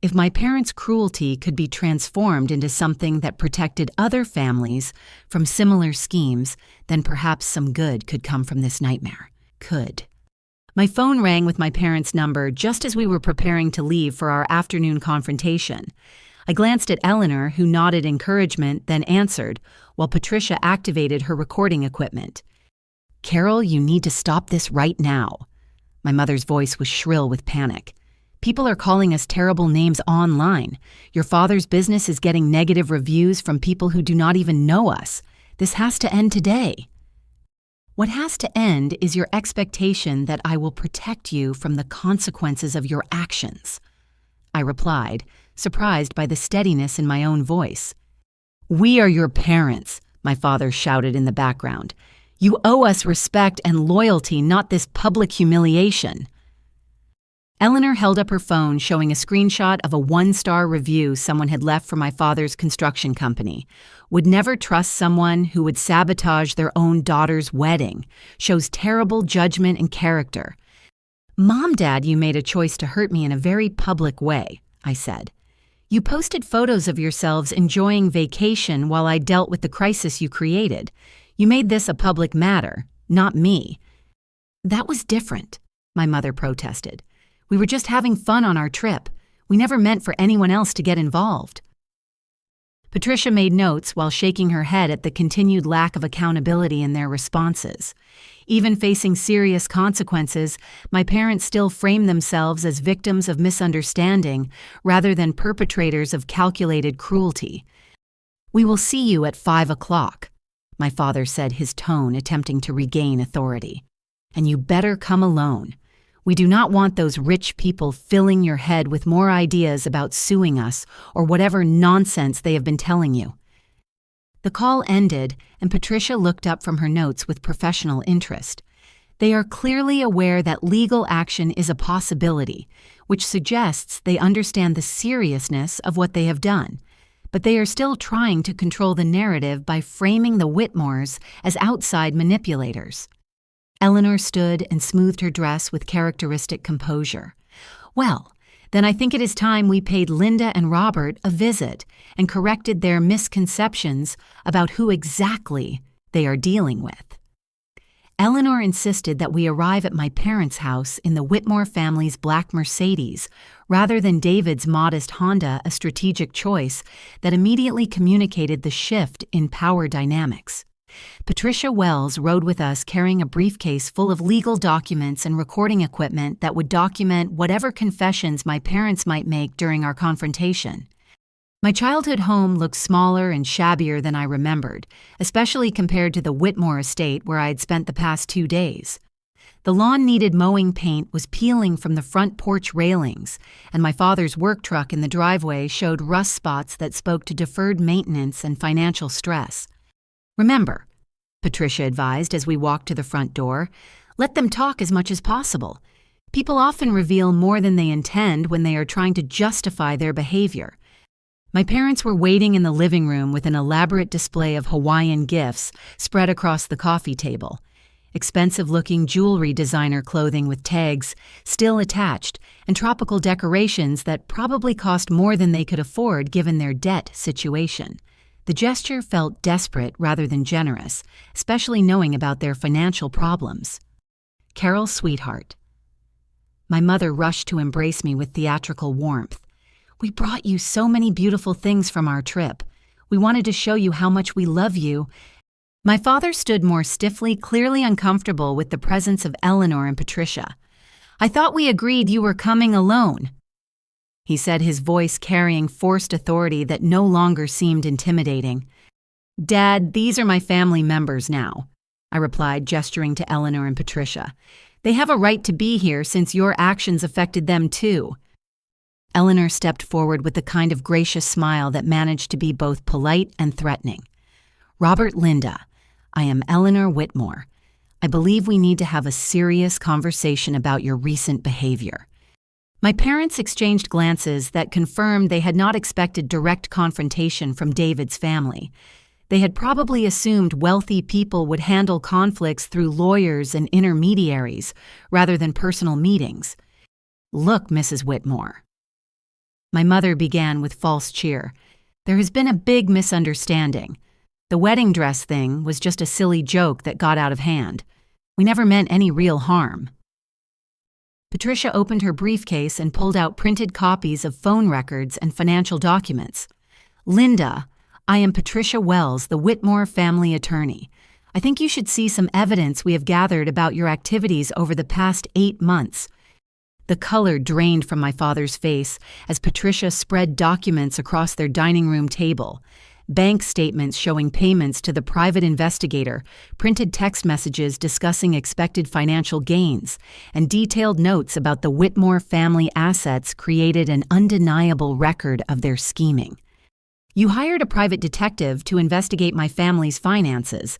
If my parents' cruelty could be transformed into something that protected other families from similar schemes, then perhaps some good could come from this nightmare. Could. My phone rang with my parents' number just as we were preparing to leave for our afternoon confrontation. I glanced at Eleanor, who nodded encouragement, then answered, while Patricia activated her recording equipment. "Carol, you need to stop this right now." My mother's voice was shrill with panic. "People are calling us terrible names online. Your father's business is getting negative reviews from people who do not even know us. This has to end today." "What has to end is your expectation that I will protect you from the consequences of your actions," I replied, surprised by the steadiness in my own voice. "We are your parents," my father shouted in the background. "You owe us respect and loyalty, not this public humiliation." Eleanor held up her phone, showing a screenshot of a 1-star review someone had left for my father's construction company. "Would never trust someone who would sabotage their own daughter's wedding. Shows terrible judgment and character." "Mom, Dad, you made a choice to hurt me in a very public way," I said. "You posted photos of yourselves enjoying vacation while I dealt with the crisis you created. You made this a public matter, not me." "That was different," my mother protested. "We were just having fun on our trip. We never meant for anyone else to get involved." Patricia made notes while shaking her head at the continued lack of accountability in their responses. Even facing serious consequences, my parents still frame themselves as victims of misunderstanding rather than perpetrators of calculated cruelty. "We will see you at 5 o'clock, my father said, his tone attempting to regain authority. "And you better come alone. We do not want those rich people filling your head with more ideas about suing us or whatever nonsense they have been telling you." The call ended, and Patricia looked up from her notes with professional interest. They are clearly aware that legal action is a possibility, which suggests they understand the seriousness of what they have done, but they are still trying to control the narrative by framing the Whitmores as outside manipulators. Eleanor stood and smoothed her dress with characteristic composure. Well, then I think it is time we paid Linda and Robert a visit and corrected their misconceptions about who exactly they are dealing with. Eleanor insisted that we arrive at my parents' house in the Whitmore family's black Mercedes, rather than David's modest Honda, a strategic choice that immediately communicated the shift in power dynamics. Patricia Wells rode with us carrying a briefcase full of legal documents and recording equipment that would document whatever confessions my parents might make during our confrontation. My childhood home looked smaller and shabbier than I remembered, especially compared to the Whitmore estate where I had spent the past 2 days. The lawn-needed mowing paint was peeling from the front porch railings, and my father's work truck in the driveway showed rust spots that spoke to deferred maintenance and financial stress. "Remember," Patricia advised as we walked to the front door, "let them talk as much as possible. People often reveal more than they intend when they are trying to justify their behavior." My parents were waiting in the living room with an elaborate display of Hawaiian gifts spread across the coffee table. Expensive-looking jewelry designer clothing with tags still attached, and tropical decorations that probably cost more than they could afford given their debt situation. The gesture felt desperate rather than generous, especially knowing about their financial problems. "Carol's sweetheart." My mother rushed to embrace me with theatrical warmth. "We brought you so many beautiful things from our trip. We wanted to show you how much we love you." My father stood more stiffly, clearly uncomfortable with the presence of Eleanor and Patricia. "I thought we agreed you were coming alone," he said, his voice carrying forced authority that no longer seemed intimidating. "Dad, these are my family members now," I replied, gesturing to Eleanor and Patricia. "They have a right to be here since your actions affected them too." Eleanor stepped forward with the kind of gracious smile that managed to be both polite and threatening. "Robert, Linda, I am Eleanor Whitmore. I believe we need to have a serious conversation about your recent behavior." My parents exchanged glances that confirmed they had not expected direct confrontation from David's family. They had probably assumed wealthy people would handle conflicts through lawyers and intermediaries rather than personal meetings. "Look, Mrs. Whitmore." My mother began with false cheer. "There has been a big misunderstanding. The wedding dress thing was just a silly joke that got out of hand. We never meant any real harm." Patricia opened her briefcase and pulled out printed copies of phone records and financial documents. "Linda, I am Patricia Wells, the Whitmore family attorney. I think you should see some evidence we have gathered about your activities over the past 8 months. The color drained from my father's face as Patricia spread documents across their dining room table. Bank statements showing payments to the private investigator, printed text messages discussing expected financial gains, and detailed notes about the Whitmore family assets created an undeniable record of their scheming. "You hired a private detective to investigate my family's finances."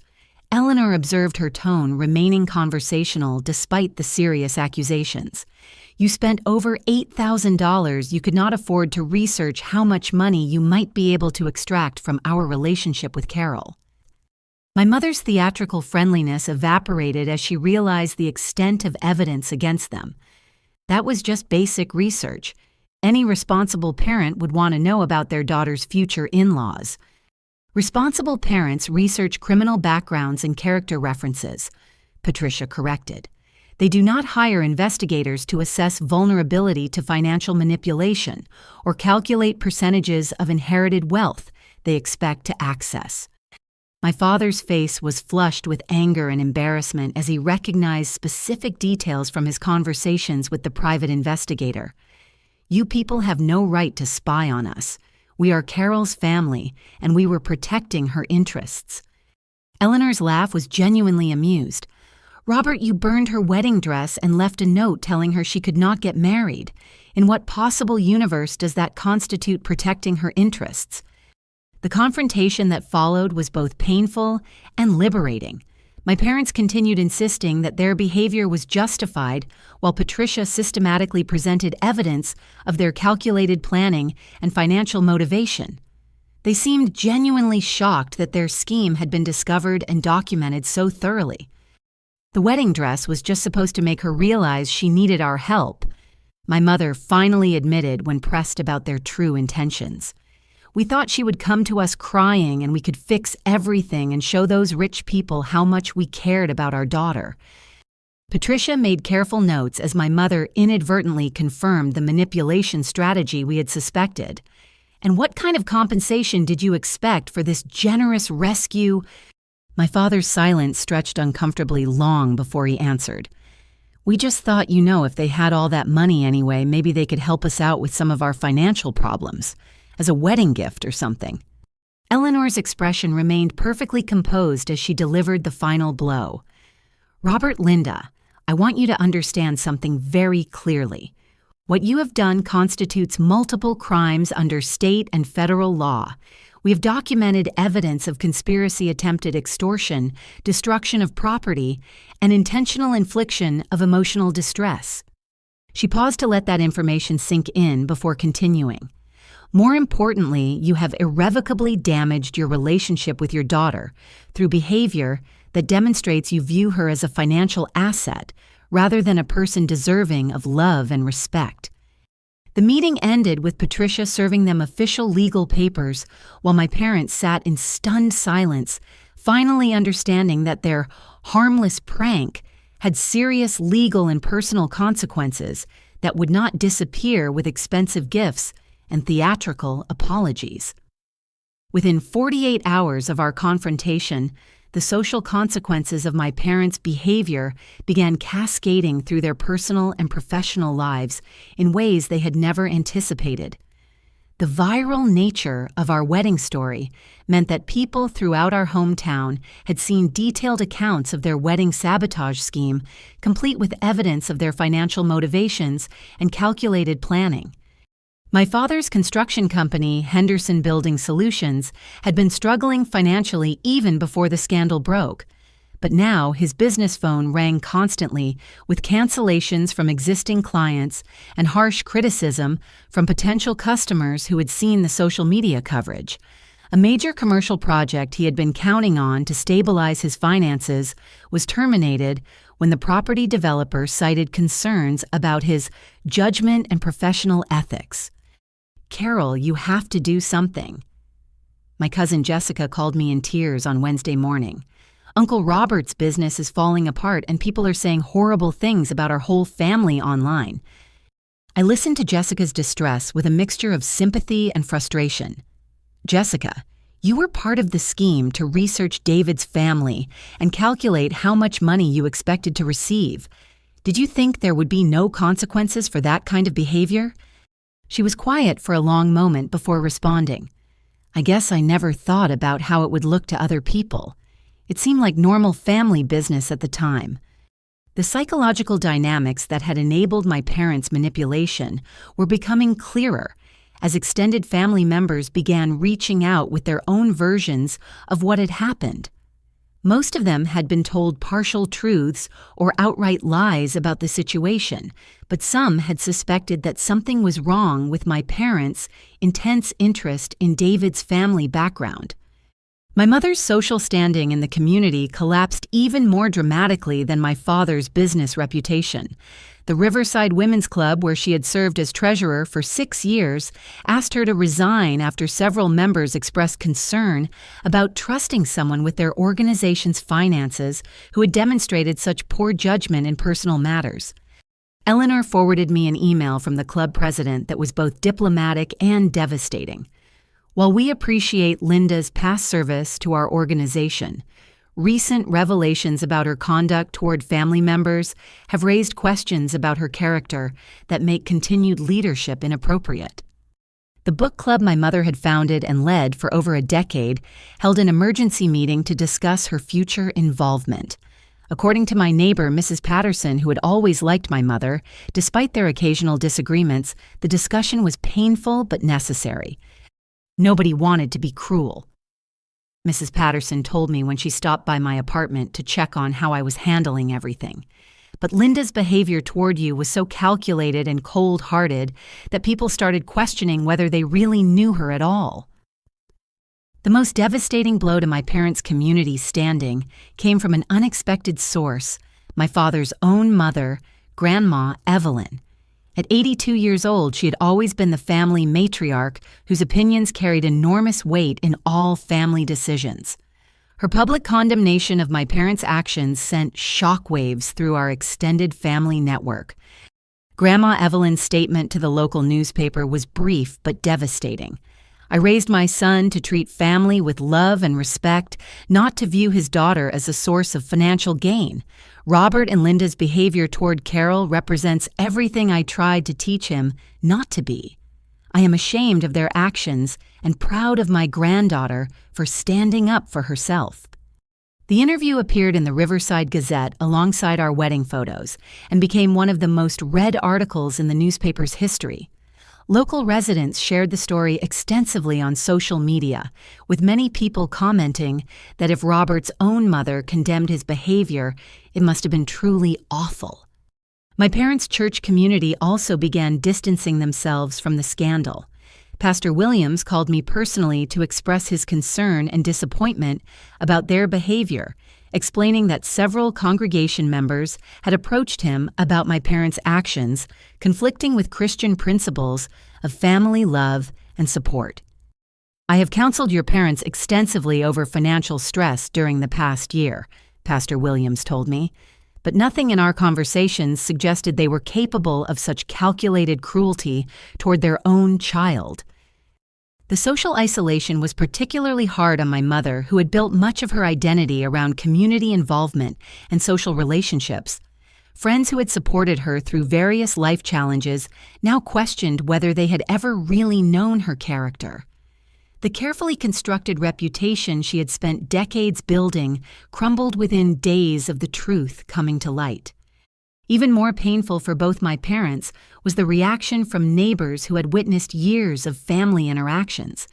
Eleanor observed her tone remaining conversational despite the serious accusations. "You spent over $8,000 you could not afford to research how much money you might be able to extract from our relationship with Carol." My mother's theatrical friendliness evaporated as she realized the extent of evidence against them. That was just basic research. Any responsible parent would want to know about their daughter's future in-laws. "Responsible parents research criminal backgrounds and character references," Patricia corrected. "They do not hire investigators to assess vulnerability to financial manipulation or calculate percentages of inherited wealth they expect to access." My father's face was flushed with anger and embarrassment as he recognized specific details from his conversations with the private investigator. "You people have no right to spy on us. We are Carol's family, and we were protecting her interests." Eleanor's laugh was genuinely amused. "Robert, you burned her wedding dress and left a note telling her she could not get married. In what possible universe does that constitute protecting her interests?" The confrontation that followed was both painful and liberating. My parents continued insisting that their behavior was justified, while Patricia systematically presented evidence of their calculated planning and financial motivation. They seemed genuinely shocked that their scheme had been discovered and documented so thoroughly. The wedding dress was just supposed to make her realize she needed our help, my mother finally admitted when pressed about their true intentions. We thought she would come to us crying and we could fix everything and show those rich people how much we cared about our daughter. Patricia made careful notes as my mother inadvertently confirmed the manipulation strategy we had suspected. And what kind of compensation did you expect for this generous rescue? My father's silence stretched uncomfortably long before he answered. We just thought, if they had all that money anyway, maybe they could help us out with some of our financial problems, as a wedding gift or something. Eleanor's expression remained perfectly composed as she delivered the final blow. Robert, Linda, I want you to understand something very clearly. What you have done constitutes multiple crimes under state and federal law. We have documented evidence of conspiracy, attempted extortion, destruction of property, and intentional infliction of emotional distress. She paused to let that information sink in before continuing. More importantly, you have irrevocably damaged your relationship with your daughter through behavior that demonstrates you view her as a financial asset rather than a person deserving of love and respect. The meeting ended with Patricia serving them official legal papers while my parents sat in stunned silence, finally understanding that their harmless prank had serious legal and personal consequences that would not disappear with expensive gifts and theatrical apologies. Within 48 hours of our confrontation, the social consequences of my parents' behavior began cascading through their personal and professional lives in ways they had never anticipated. The viral nature of our wedding story meant that people throughout our hometown had seen detailed accounts of their wedding sabotage scheme, complete with evidence of their financial motivations and calculated planning. My father's construction company, Henderson Building Solutions, had been struggling financially even before the scandal broke. But now his business phone rang constantly with cancellations from existing clients and harsh criticism from potential customers who had seen the social media coverage. A major commercial project he had been counting on to stabilize his finances was terminated when the property developer cited concerns about his judgment and professional ethics. Carol, you have to do something. My cousin Jessica called me in tears on Wednesday morning. Uncle Robert's business is falling apart and people are saying horrible things about our whole family online. I listened to Jessica's distress with a mixture of sympathy and frustration. Jessica, you were part of the scheme to research David's family and calculate how much money you expected to receive. Did you think there would be no consequences for that kind of behavior? She was quiet for a long moment before responding. I guess I never thought about how it would look to other people. It seemed like normal family business at the time. The psychological dynamics that had enabled my parents' manipulation were becoming clearer as extended family members began reaching out with their own versions of what had happened. Most of them had been told partial truths or outright lies about the situation, but some had suspected that something was wrong with my parents' intense interest in David's family background. My mother's social standing in the community collapsed even more dramatically than my father's business reputation. The Riverside Women's Club, where she had served as treasurer for 6 years, asked her to resign after several members expressed concern about trusting someone with their organization's finances who had demonstrated such poor judgment in personal matters. Eleanor forwarded me an email from the club president that was both diplomatic and devastating. While we appreciate Linda's past service to our organization, recent revelations about her conduct toward family members have raised questions about her character that make continued leadership inappropriate. The book club my mother had founded and led for over a decade held an emergency meeting to discuss her future involvement. According to my neighbor, Mrs. Patterson, who had always liked my mother, despite their occasional disagreements, the discussion was painful but necessary. Nobody wanted to be cruel. Mrs. Patterson told me when she stopped by my apartment to check on how I was handling everything. But Linda's behavior toward you was so calculated and cold-hearted that people started questioning whether they really knew her at all. The most devastating blow to my parents' community standing came from an unexpected source, my father's own mother, Grandma Evelyn. At 82 years old, she had always been the family matriarch whose opinions carried enormous weight in all family decisions. Her public condemnation of my parents' actions sent shockwaves through our extended family network. Grandma Evelyn's statement to the local newspaper was brief but devastating. I raised my son to treat family with love and respect, not to view his daughter as a source of financial gain. Robert and Linda's behavior toward Carol represents everything I tried to teach him not to be. I am ashamed of their actions and proud of my granddaughter for standing up for herself. The interview appeared in the Riverside Gazette alongside our wedding photos and became one of the most read articles in the newspaper's history. Local residents shared the story extensively on social media, with many people commenting that if Robert's own mother condemned his behavior, it must have been truly awful. My parents' church community also began distancing themselves from the scandal. Pastor Williams called me personally to express his concern and disappointment about their behavior, explaining that several congregation members had approached him about my parents' actions, conflicting with Christian principles of family love and support. I have counseled your parents extensively over financial stress during the past year, Pastor Williams told me, but nothing in our conversations suggested they were capable of such calculated cruelty toward their own child. The social isolation was particularly hard on my mother, who had built much of her identity around community involvement and social relationships. Friends who had supported her through various life challenges now questioned whether they had ever really known her character. The carefully constructed reputation she had spent decades building crumbled within days of the truth coming to light. Even more painful for both my parents was the reaction from neighbors who had witnessed years of family interactions.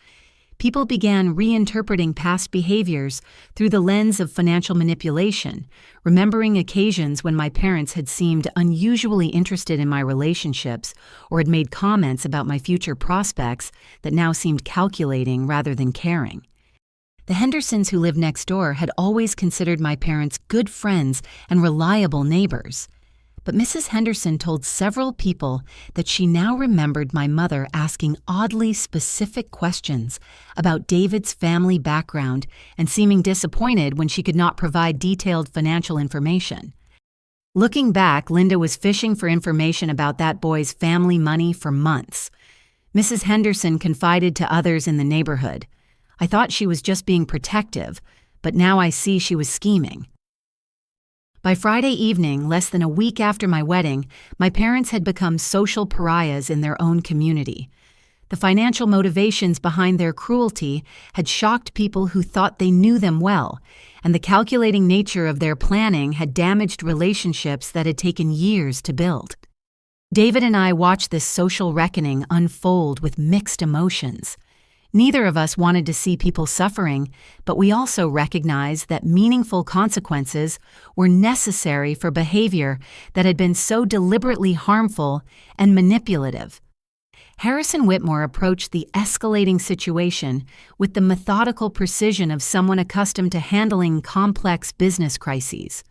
People began reinterpreting past behaviors through the lens of financial manipulation, remembering occasions when my parents had seemed unusually interested in my relationships or had made comments about my future prospects that now seemed calculating rather than caring. The Hendersons who lived next door had always considered my parents good friends and reliable neighbors. But Mrs. Henderson told several people that she now remembered my mother asking oddly specific questions about David's family background and seeming disappointed when she could not provide detailed financial information. Looking back, Linda was fishing for information about that boy's family money for months. Mrs. Henderson confided to others in the neighborhood. I thought she was just being protective, but now I see she was scheming. By Friday evening, less than a week after my wedding, my parents had become social pariahs in their own community. The financial motivations behind their cruelty had shocked people who thought they knew them well, and the calculating nature of their planning had damaged relationships that had taken years to build. David and I watched this social reckoning unfold with mixed emotions. Neither of us wanted to see people suffering, but we also recognized that meaningful consequences were necessary for behavior that had been so deliberately harmful and manipulative. Harrison Whitmore approached the escalating situation with the methodical precision of someone accustomed to handling complex business crises.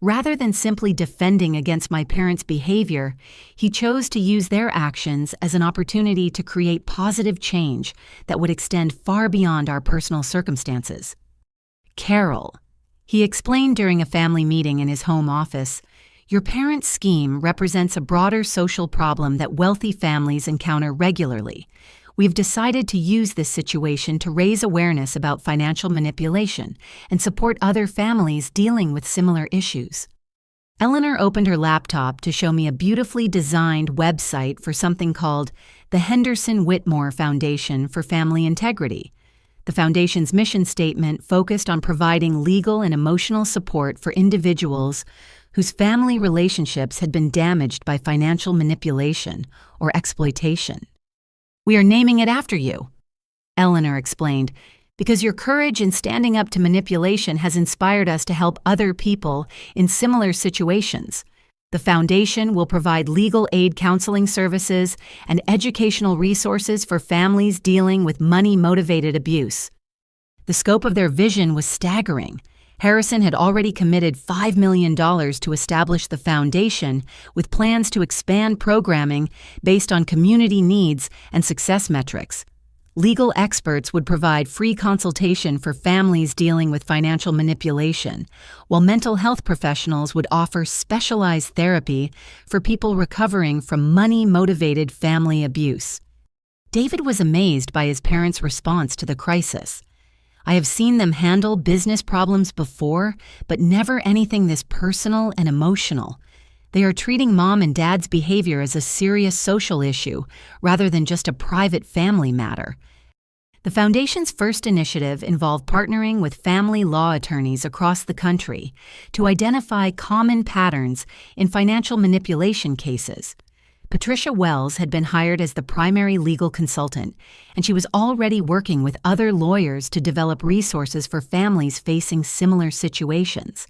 Rather than simply defending against my parents' behavior, he chose to use their actions as an opportunity to create positive change that would extend far beyond our personal circumstances. Carol, he explained during a family meeting in his home office, your parents' scheme represents a broader social problem that wealthy families encounter regularly. We've decided to use this situation to raise awareness about financial manipulation and support other families dealing with similar issues. Eleanor opened her laptop to show me a beautifully designed website for something called the Henderson Whitmore Foundation for Family Integrity. The foundation's mission statement focused on providing legal and emotional support for individuals whose family relationships had been damaged by financial manipulation or exploitation. We are naming it after you, Eleanor explained. because your courage in standing up to manipulation has inspired us to help other people in similar situations. The foundation will provide legal aid counseling services and educational resources for families dealing with money-motivated abuse. The scope of their vision was staggering. Harrison had already committed $5 million to establish the foundation, with plans to expand programming based on community needs and success metrics. Legal experts would provide free consultation for families dealing with financial manipulation, while mental health professionals would offer specialized therapy for people recovering from money-motivated family abuse. David was amazed by his parents' response to the crisis. "I have seen them handle business problems before, but never anything this personal and emotional. They are treating mom and dad's behavior as a serious social issue rather than just a private family matter." The Foundation's first initiative involved partnering with family law attorneys across the country to identify common patterns in financial manipulation cases. Patricia Wells had been hired as the primary legal consultant, and she was already working with other lawyers to develop resources for families facing similar situations.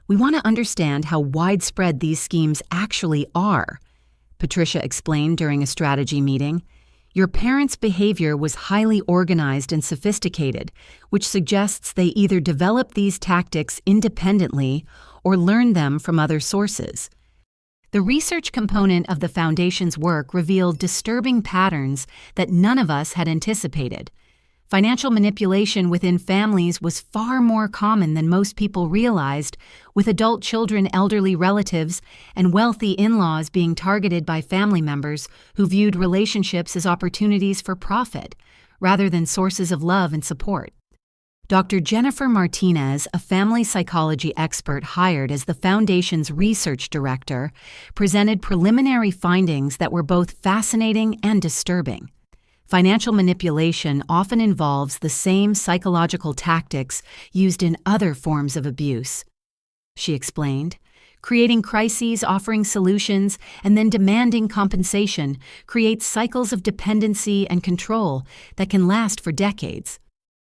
"We want to understand how widespread these schemes actually are," Patricia explained during a strategy meeting. "Your parents' behavior was highly organized and sophisticated, which suggests they either developed these tactics independently or learned them from other sources." The research component of the Foundation's work revealed disturbing patterns that none of us had anticipated. Financial manipulation within families was far more common than most people realized, with adult children, elderly relatives, and wealthy in-laws being targeted by family members who viewed relationships as opportunities for profit, rather than sources of love and support. Dr. Jennifer Martinez, a family psychology expert hired as the Foundation's research director, presented preliminary findings that were both fascinating and disturbing. Financial manipulation often involves the same psychological tactics used in other forms of abuse, she explained. Creating crises, offering solutions, and then demanding compensation creates cycles of dependency and control that can last for decades.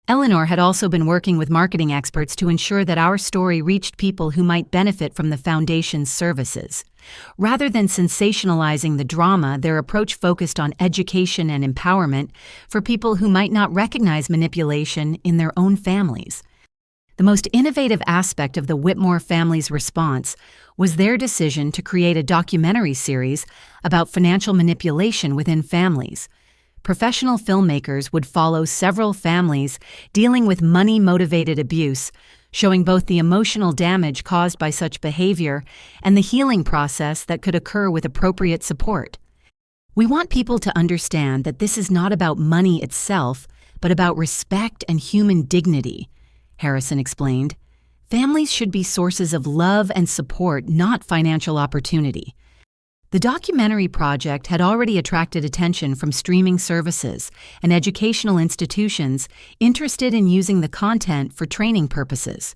Eleanor had also been working with marketing experts to ensure that our story reached people who might benefit from the Foundation's services. Rather than sensationalizing the drama, their approach focused on education and empowerment for people who might not recognize manipulation in their own families. The most innovative aspect of the Whitmore family's response was their decision to create a documentary series about financial manipulation within families. Professional filmmakers would follow several families dealing with money-motivated abuse, showing both the emotional damage caused by such behavior and the healing process that could occur with appropriate support. "We want people to understand that this is not about money itself, but about respect and human dignity," Harrison explained. "Families should be sources of love and support, not financial opportunity." The documentary project had already attracted attention from streaming services and educational institutions interested in using the content for training purposes.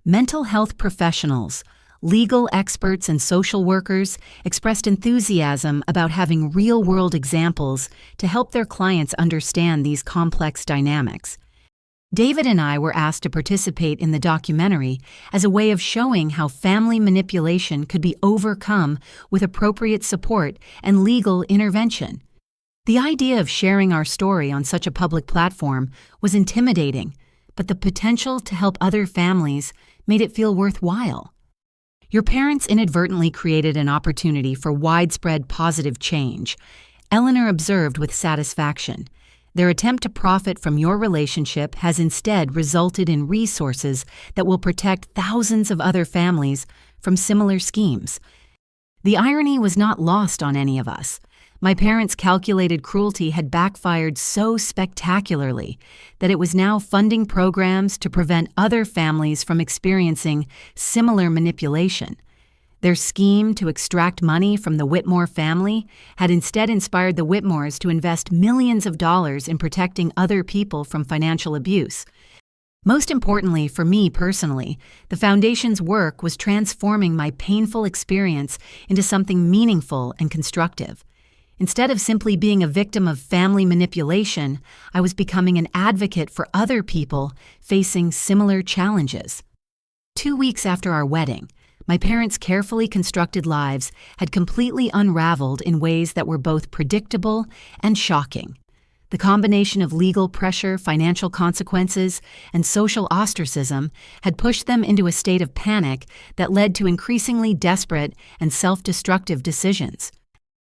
Mental health professionals, legal experts, and social workers expressed enthusiasm about having real-world examples to help their clients understand these complex dynamics. David and I were asked to participate in the documentary as a way of showing how family manipulation could be overcome with appropriate support and legal intervention. The idea of sharing our story on such a public platform was intimidating, but the potential to help other families made it feel worthwhile. "Your parents inadvertently created an opportunity for widespread positive change," Eleanor observed with satisfaction. "Their attempt to profit from your relationship has instead resulted in resources that will protect thousands of other families from similar schemes." The irony was not lost on any of us. My parents' calculated cruelty had backfired so spectacularly that it was now funding programs to prevent other families from experiencing similar manipulation. Their scheme to extract money from the Whitmore family had instead inspired the Whitmores to invest millions of dollars in protecting other people from financial abuse. Most importantly for me personally, the Foundation's work was transforming my painful experience into something meaningful and constructive. Instead of simply being a victim of family manipulation, I was becoming an advocate for other people facing similar challenges. 2 weeks after our wedding, my parents' carefully constructed lives had completely unraveled in ways that were both predictable and shocking. The combination of legal pressure, financial consequences, and social ostracism had pushed them into a state of panic that led to increasingly desperate and self-destructive decisions.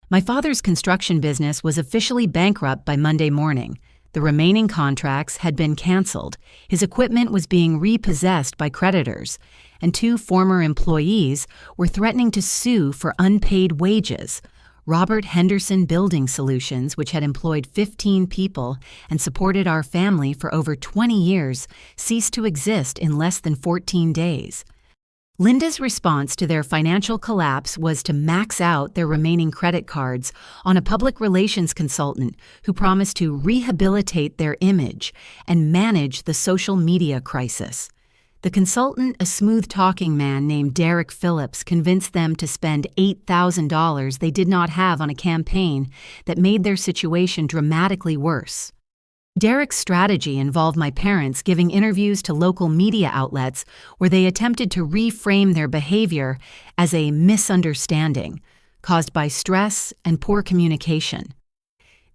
My father's construction business was officially bankrupt by Monday morning. The remaining contracts had been canceled, his equipment was being repossessed by creditors, and 2 former employees were threatening to sue for unpaid wages. Robert Henderson Building Solutions, which had employed 15 people and supported our family for over 20 years, ceased to exist in less than 14 days. Linda's response to their financial collapse was to max out their remaining credit cards on a public relations consultant who promised to rehabilitate their image and manage the social media crisis. The consultant, a smooth-talking man named Derek Phillips, convinced them to spend $8,000 they did not have on a campaign that made their situation dramatically worse. Derek's strategy involved my parents giving interviews to local media outlets where they attempted to reframe their behavior as a misunderstanding caused by stress and poor communication.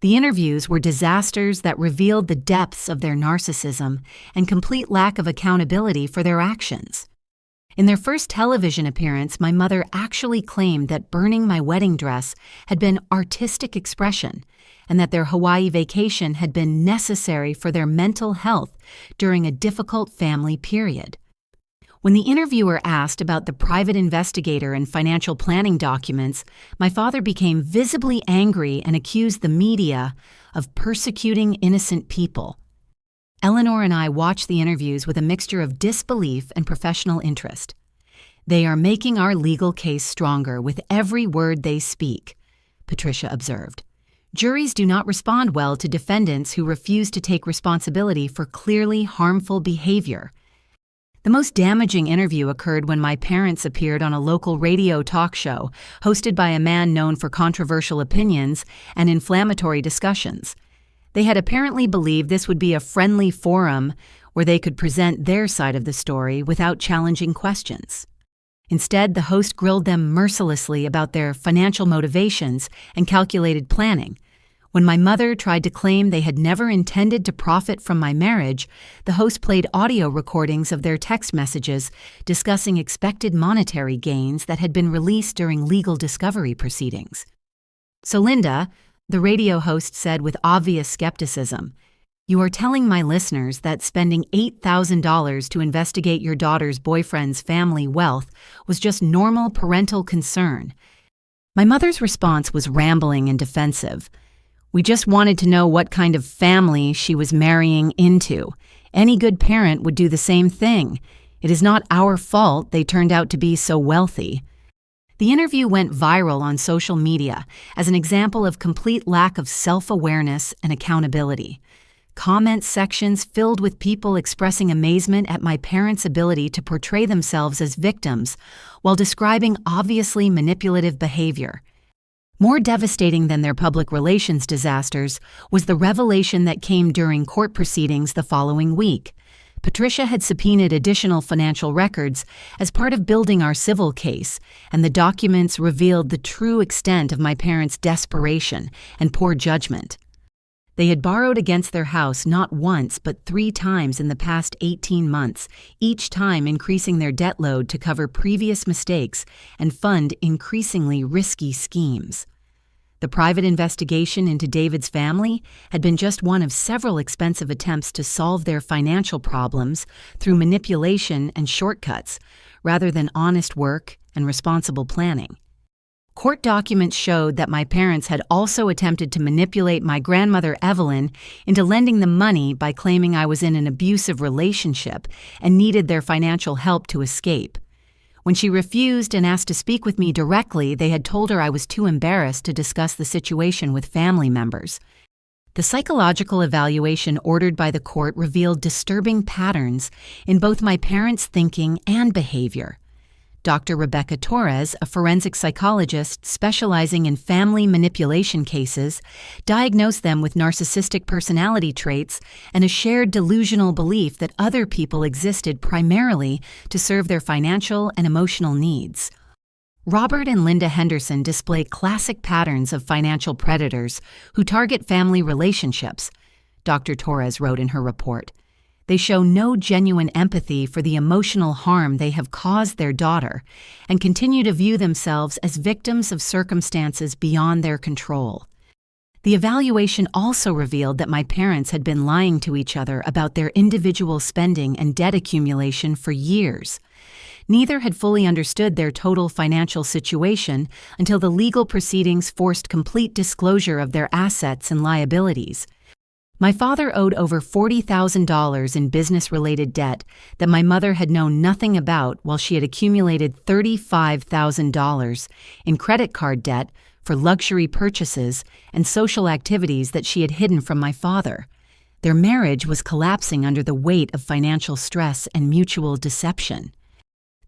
The interviews were disasters that revealed the depths of their narcissism and complete lack of accountability for their actions. In their first television appearance, my mother actually claimed that burning my wedding dress had been artistic expression and that their Hawaii vacation had been necessary for their mental health during a difficult family period. When the interviewer asked about the private investigator and financial planning documents, my father became visibly angry and accused the media of persecuting innocent people. Eleanor and I watched the interviews with a mixture of disbelief and professional interest. "They are making our legal case stronger with every word they speak," Patricia observed. "Juries do not respond well to defendants who refuse to take responsibility for clearly harmful behavior." The most damaging interview occurred when my parents appeared on a local radio talk show hosted by a man known for controversial opinions and inflammatory discussions. They had apparently believed this would be a friendly forum where they could present their side of the story without challenging questions. Instead, the host grilled them mercilessly about their financial motivations and calculated planning. When my mother tried to claim they had never intended to profit from my marriage, the host played audio recordings of their text messages discussing expected monetary gains that had been released during legal discovery proceedings. "So Linda," the radio host said with obvious skepticism, "you are telling my listeners that spending $8,000 to investigate your daughter's boyfriend's family wealth was just normal parental concern." My mother's response was rambling and defensive. "We just wanted to know what kind of family she was marrying into. Any good parent would do the same thing. It is not our fault they turned out to be so wealthy." The interview went viral on social media as an example of complete lack of self-awareness and accountability. Comment sections filled with people expressing amazement at my parents' ability to portray themselves as victims while describing obviously manipulative behavior. More devastating than their public relations disasters was the revelation that came during court proceedings the following week. Patricia had subpoenaed additional financial records as part of building our civil case, and the documents revealed the true extent of my parents' desperation and poor judgment. They had borrowed against their house not once but 3 times in the past 18 months, each time increasing their debt load to cover previous mistakes and fund increasingly risky schemes. The private investigation into David's family had been just one of several expensive attempts to solve their financial problems through manipulation and shortcuts, rather than honest work and responsible planning. Court documents showed that my parents had also attempted to manipulate my grandmother Evelyn into lending them money by claiming I was in an abusive relationship and needed their financial help to escape. When she refused and asked to speak with me directly, they had told her I was too embarrassed to discuss the situation with family members. The psychological evaluation ordered by the court revealed disturbing patterns in both my parents' thinking and behavior. Dr. Rebecca Torres, a forensic psychologist specializing in family manipulation cases, diagnosed them with narcissistic personality traits and a shared delusional belief that other people existed primarily to serve their financial and emotional needs. Robert and Linda Henderson display classic patterns of financial predators who target family relationships, Dr. Torres wrote in her report. They show no genuine empathy for the emotional harm they have caused their daughter and continue to view themselves as victims of circumstances beyond their control. The evaluation also revealed that my parents had been lying to each other about their individual spending and debt accumulation for years. Neither had fully understood their total financial situation until the legal proceedings forced complete disclosure of their assets and liabilities. My father owed over $40,000 in business-related debt that my mother had known nothing about, while she had accumulated $35,000 in credit card debt for luxury purchases and social activities that she had hidden from my father. Their marriage was collapsing under the weight of financial stress and mutual deception.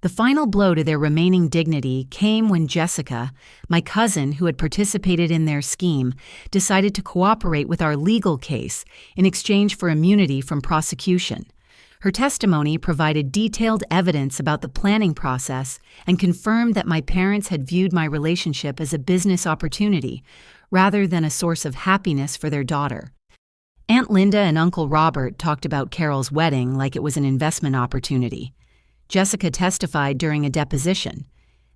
The final blow to their remaining dignity came when Jessica, my cousin who had participated in their scheme, decided to cooperate with our legal case in exchange for immunity from prosecution. Her testimony provided detailed evidence about the planning process and confirmed that my parents had viewed my relationship as a business opportunity rather than a source of happiness for their daughter. Aunt Linda and Uncle Robert talked about Carol's wedding like it was an investment opportunity. Jessica testified during a deposition.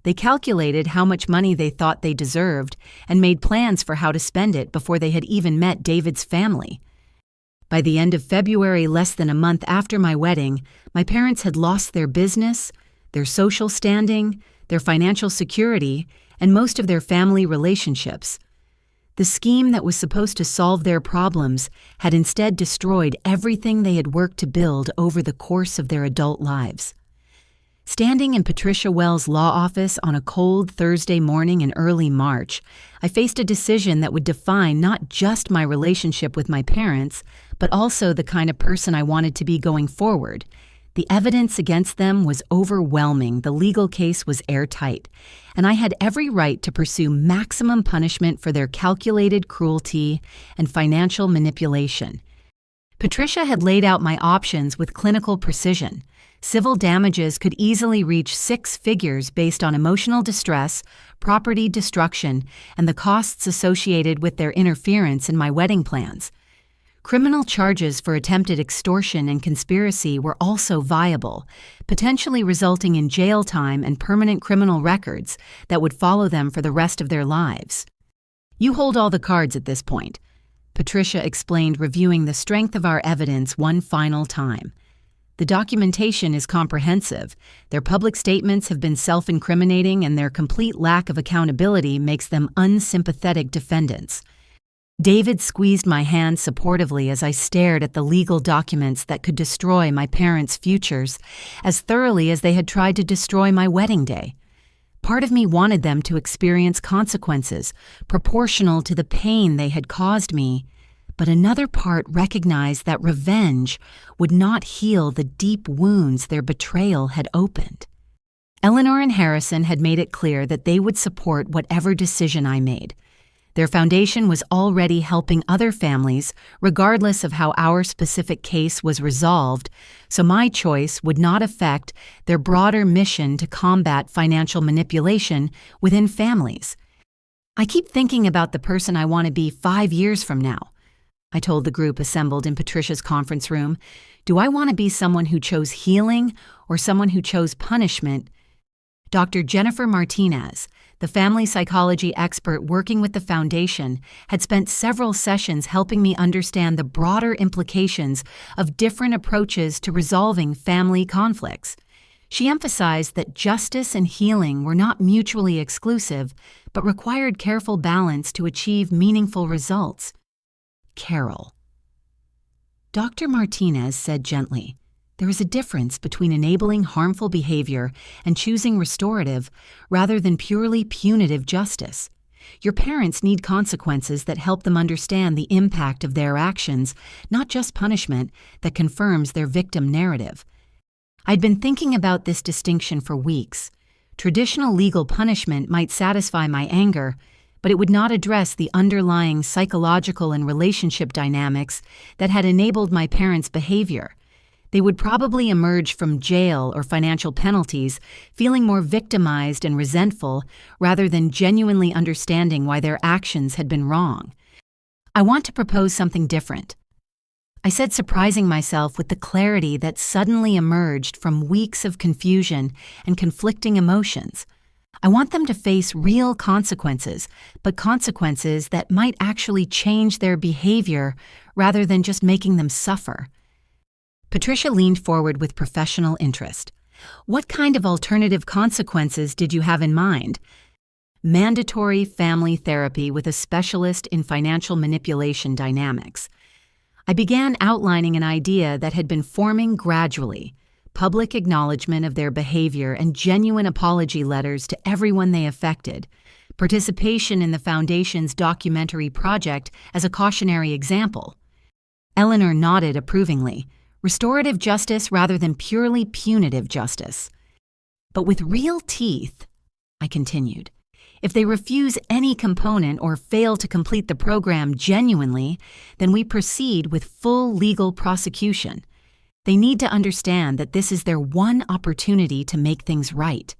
They calculated how much money they thought they deserved and made plans for how to spend it before they had even met David's family. By the end of February, less than a month after my wedding, my parents had lost their business, their social standing, their financial security, and most of their family relationships. The scheme that was supposed to solve their problems had instead destroyed everything they had worked to build over the course of their adult lives. Standing in Patricia Wells' law office on a cold Thursday morning in early March, I faced a decision that would define not just my relationship with my parents, but also the kind of person I wanted to be going forward. The evidence against them was overwhelming, the legal case was airtight, and I had every right to pursue maximum punishment for their calculated cruelty and financial manipulation. Patricia had laid out my options with clinical precision. Civil damages could easily reach 6 figures based on emotional distress, property destruction, and the costs associated with their interference in my wedding plans. Criminal charges for attempted extortion and conspiracy were also viable, potentially resulting in jail time and permanent criminal records that would follow them for the rest of their lives. "You hold all the cards at this point," Patricia explained, reviewing the strength of our evidence one final time. "The documentation is comprehensive. Their public statements have been self-incriminating, and their complete lack of accountability makes them unsympathetic defendants." David squeezed my hand supportively as I stared at the legal documents that could destroy my parents' futures as thoroughly as they had tried to destroy my wedding day. Part of me wanted them to experience consequences proportional to the pain they had caused me, but another part recognized that revenge would not heal the deep wounds their betrayal had opened. Eleanor and Harrison had made it clear that they would support whatever decision I made. Their foundation was already helping other families, regardless of how our specific case was resolved, so my choice would not affect their broader mission to combat financial manipulation within families. "I keep thinking about the person I want to be 5 years from now," I told the group assembled in Patricia's conference room. "Do I want to be someone who chose healing or someone who chose punishment?" Dr. Jennifer Martinez, the family psychology expert working with the foundation, had spent several sessions helping me understand the broader implications of different approaches to resolving family conflicts. She emphasized that justice and healing were not mutually exclusive, but required careful balance to achieve meaningful results. Carol. Dr. Martinez said gently, "There is a difference between enabling harmful behavior and choosing restorative rather than purely punitive justice. Your parents need consequences that help them understand the impact of their actions, not just punishment that confirms their victim narrative." I'd been thinking about this distinction for weeks. Traditional legal punishment might satisfy my anger, but it would not address the underlying psychological and relationship dynamics that had enabled my parents' behavior. They would probably emerge from jail or financial penalties feeling more victimized and resentful rather than genuinely understanding why their actions had been wrong. I want to propose something different. I said, surprising myself with the clarity that suddenly emerged from weeks of confusion and conflicting emotions. I want them to face real consequences, but consequences that might actually change their behavior rather than just making them suffer. Patricia leaned forward with professional interest. What kind of alternative consequences did you have in mind? Mandatory family therapy with a specialist in financial manipulation dynamics. I began outlining an idea that had been forming gradually: public acknowledgement of their behavior and genuine apology letters to everyone they affected, participation in the Foundation's documentary project as a cautionary example. Eleanor nodded approvingly. Restorative justice rather than purely punitive justice. But with real teeth, I continued. If they refuse any component or fail to complete the program genuinely, then we proceed with full legal prosecution. They need to understand that this is their one opportunity to make things right.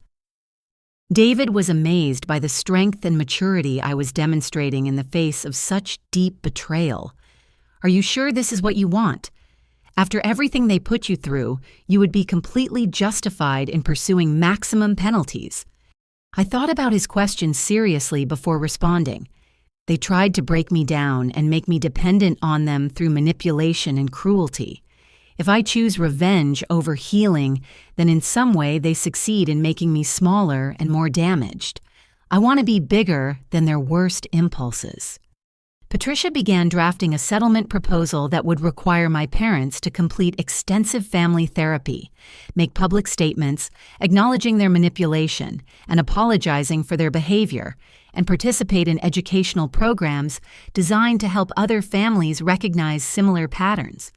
David was amazed by the strength and maturity I was demonstrating in the face of such deep betrayal. Are you sure this is what you want? After everything they put you through, you would be completely justified in pursuing maximum penalties. I thought about his question seriously before responding. They tried to break me down and make me dependent on them through manipulation and cruelty. If I choose revenge over healing, then in some way they succeed in making me smaller and more damaged. I want to be bigger than their worst impulses. Patricia began drafting a settlement proposal that would require my parents to complete extensive family therapy, make public statements acknowledging their manipulation and apologizing for their behavior, and participate in educational programs designed to help other families recognize similar patterns.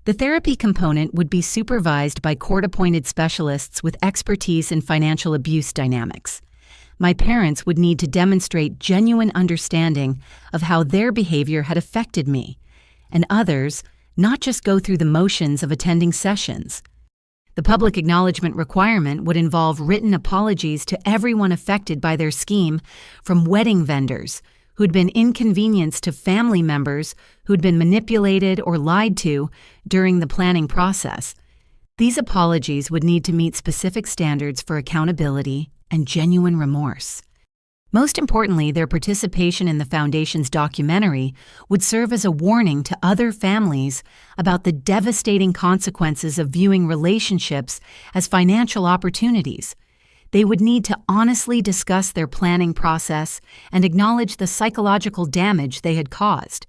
The therapy component would be supervised by court-appointed specialists with expertise in financial abuse dynamics. My parents would need to demonstrate genuine understanding of how their behavior had affected me, and others not just go through the motions of attending sessions. The public acknowledgement requirement would involve written apologies to everyone affected by their scheme, from wedding vendors who'd been inconvenienced to family members who'd been manipulated or lied to during the planning process. These apologies would need to meet specific standards for accountability and genuine remorse. Most importantly, their participation in the Foundation's documentary would serve as a warning to other families about the devastating consequences of viewing relationships as financial opportunities. They would need to honestly discuss their planning process and acknowledge the psychological damage they had caused.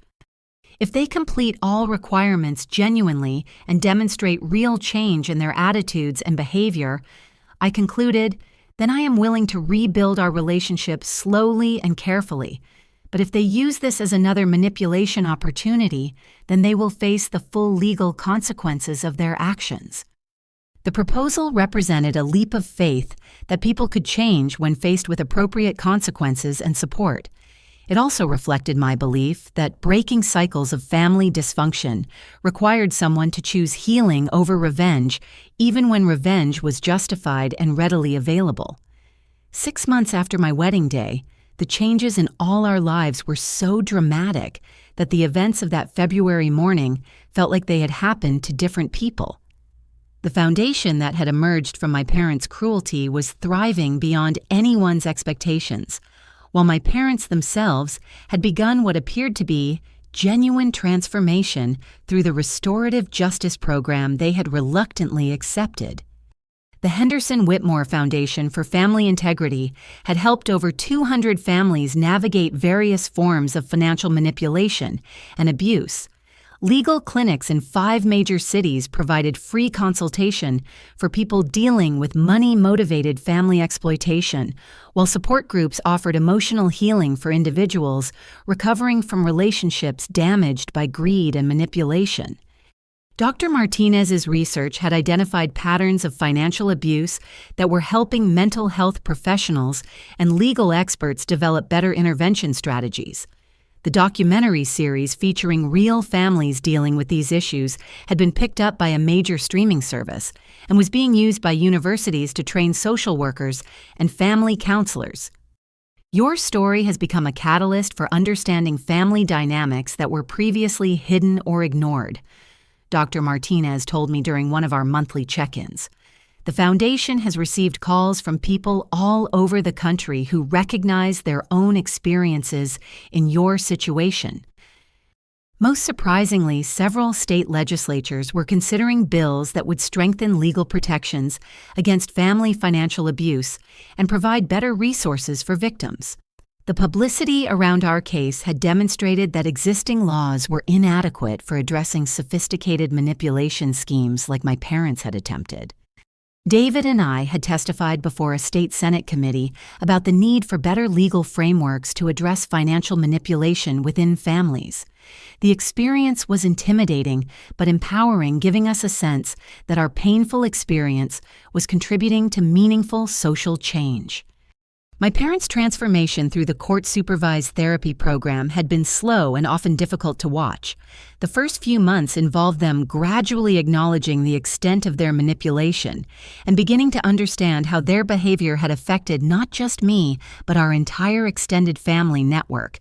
If they complete all requirements genuinely and demonstrate real change in their attitudes and behavior, I concluded, then I am willing to rebuild our relationship slowly and carefully. But if they use this as another manipulation opportunity, then they will face the full legal consequences of their actions. The proposal represented a leap of faith that people could change when faced with appropriate consequences and support. It also reflected my belief that breaking cycles of family dysfunction required someone to choose healing over revenge, even when revenge was justified and readily available. 6 months after my wedding day, the changes in all our lives were so dramatic that the events of that February morning felt like they had happened to different people. The foundation that had emerged from my parents' cruelty was thriving beyond anyone's expectations, while my parents themselves had begun what appeared to be genuine transformation through the restorative justice program they had reluctantly accepted. The Henderson Whitmore Foundation for Family Integrity had helped over 200 families navigate various forms of financial manipulation and abuse. Legal clinics in 5 major cities provided free consultation for people dealing with money-motivated family exploitation, while support groups offered emotional healing for individuals recovering from relationships damaged by greed and manipulation. Dr. Martinez's research had identified patterns of financial abuse that were helping mental health professionals and legal experts develop better intervention strategies. The documentary series featuring real families dealing with these issues had been picked up by a major streaming service and was being used by universities to train social workers and family counselors. Your story has become a catalyst for understanding family dynamics that were previously hidden or ignored, Dr. Martinez told me during one of our monthly check-ins. The foundation has received calls from people all over the country who recognize their own experiences in your situation. Most surprisingly, several state legislatures were considering bills that would strengthen legal protections against family financial abuse and provide better resources for victims. The publicity around our case had demonstrated that existing laws were inadequate for addressing sophisticated manipulation schemes like my parents had attempted. David and I had testified before a state Senate committee about the need for better legal frameworks to address financial manipulation within families. The experience was intimidating but empowering, giving us a sense that our painful experience was contributing to meaningful social change. My parents' transformation through the court-supervised therapy program had been slow and often difficult to watch. The first few months involved them gradually acknowledging the extent of their manipulation and beginning to understand how their behavior had affected not just me, but our entire extended family network.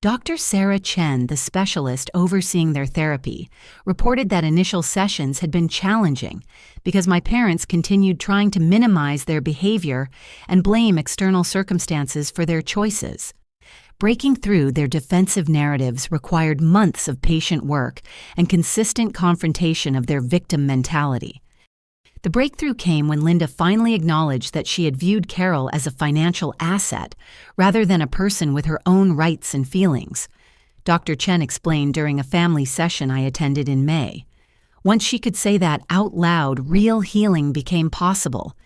Dr. Sarah Chen, the specialist overseeing their therapy, reported that initial sessions had been challenging because my parents continued trying to minimize their behavior and blame external circumstances for their choices. Breaking through their defensive narratives required months of patient work and consistent confrontation of their victim mentality. The breakthrough came when Linda finally acknowledged that she had viewed Carol as a financial asset rather than a person with her own rights and feelings. Dr. Chen explained during a family session I attended in May. Once she could say that out loud, real healing became possible.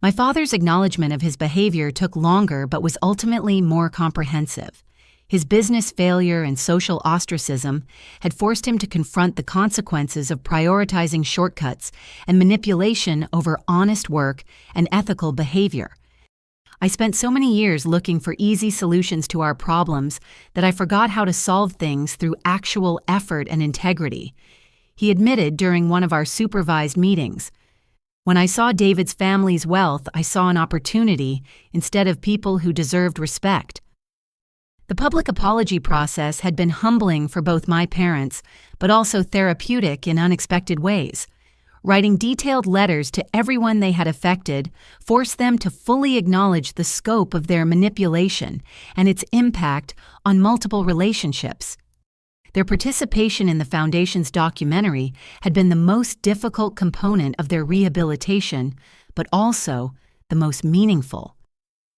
My father's acknowledgement of his behavior took longer but was ultimately more comprehensive. His business failure and social ostracism had forced him to confront the consequences of prioritizing shortcuts and manipulation over honest work and ethical behavior. I spent so many years looking for easy solutions to our problems that I forgot how to solve things through actual effort and integrity, he admitted during one of our supervised meetings. When I saw David's family's wealth, I saw an opportunity instead of people who deserved respect. The public apology process had been humbling for both my parents, but also therapeutic in unexpected ways. Writing detailed letters to everyone they had affected forced them to fully acknowledge the scope of their manipulation and its impact on multiple relationships. Their participation in the Foundation's documentary had been the most difficult component of their rehabilitation, but also the most meaningful.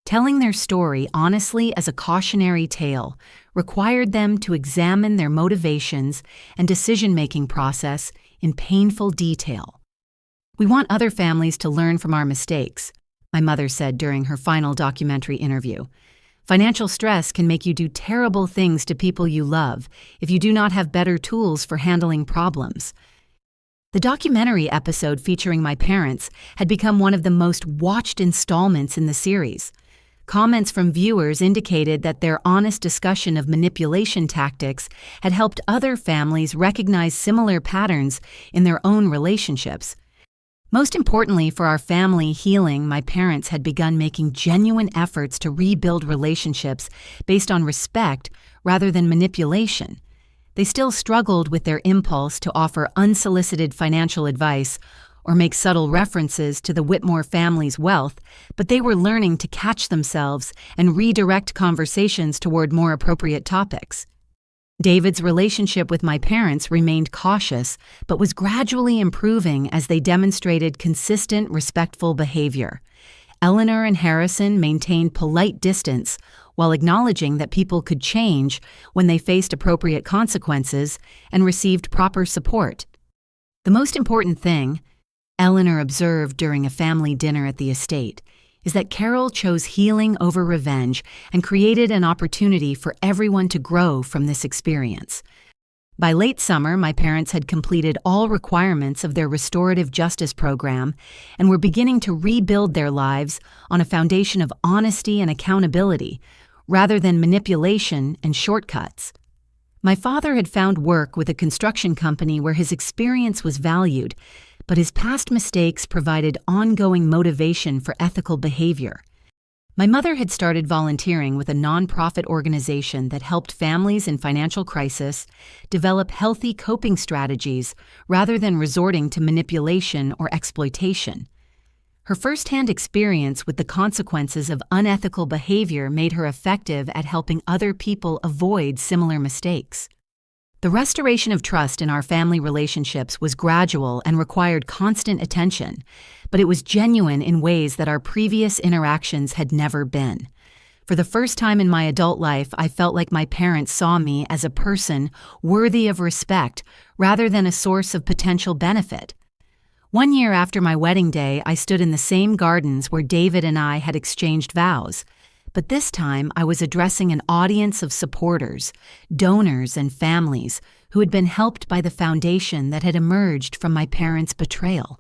Telling their story honestly as a cautionary tale required them to examine their motivations and decision-making process in painful detail. "We want other families to learn from our mistakes," my mother said during her final documentary interview. "Financial stress can make you do terrible things to people you love if you do not have better tools for handling problems." The documentary episode featuring my parents had become one of the most watched installments in the series. Comments from viewers indicated that their honest discussion of manipulation tactics had helped other families recognize similar patterns in their own relationships. Most importantly for our family healing, my parents had begun making genuine efforts to rebuild relationships based on respect rather than manipulation. They still struggled with their impulse to offer unsolicited financial advice or make subtle references to the Whitmore family's wealth, but they were learning to catch themselves and redirect conversations toward more appropriate topics. David's relationship with my parents remained cautious, but was gradually improving as they demonstrated consistent, respectful behavior. Eleanor and Harrison maintained polite distance while acknowledging that people could change when they faced appropriate consequences and received proper support. The most important thing, Eleanor observed during a family dinner at the estate, is that Carol chose healing over revenge and created an opportunity for everyone to grow from this experience. By late summer, my parents had completed all requirements of their restorative justice program and were beginning to rebuild their lives on a foundation of honesty and accountability, rather than manipulation and shortcuts. My father had found work with a construction company where his experience was valued, but his past mistakes provided ongoing motivation for ethical behavior. My mother had started volunteering with a nonprofit organization that helped families in financial crisis develop healthy coping strategies rather than resorting to manipulation or exploitation. Her firsthand experience with the consequences of unethical behavior made her effective at helping other people avoid similar mistakes. The restoration of trust in our family relationships was gradual and required constant attention, but it was genuine in ways that our previous interactions had never been. For the first time in my adult life, I felt like my parents saw me as a person worthy of respect rather than a source of potential benefit. 1 year after my wedding day, I stood in the same gardens where David and I had exchanged vows. But this time, I was addressing an audience of supporters, donors, and families who had been helped by the foundation that had emerged from my parents' betrayal.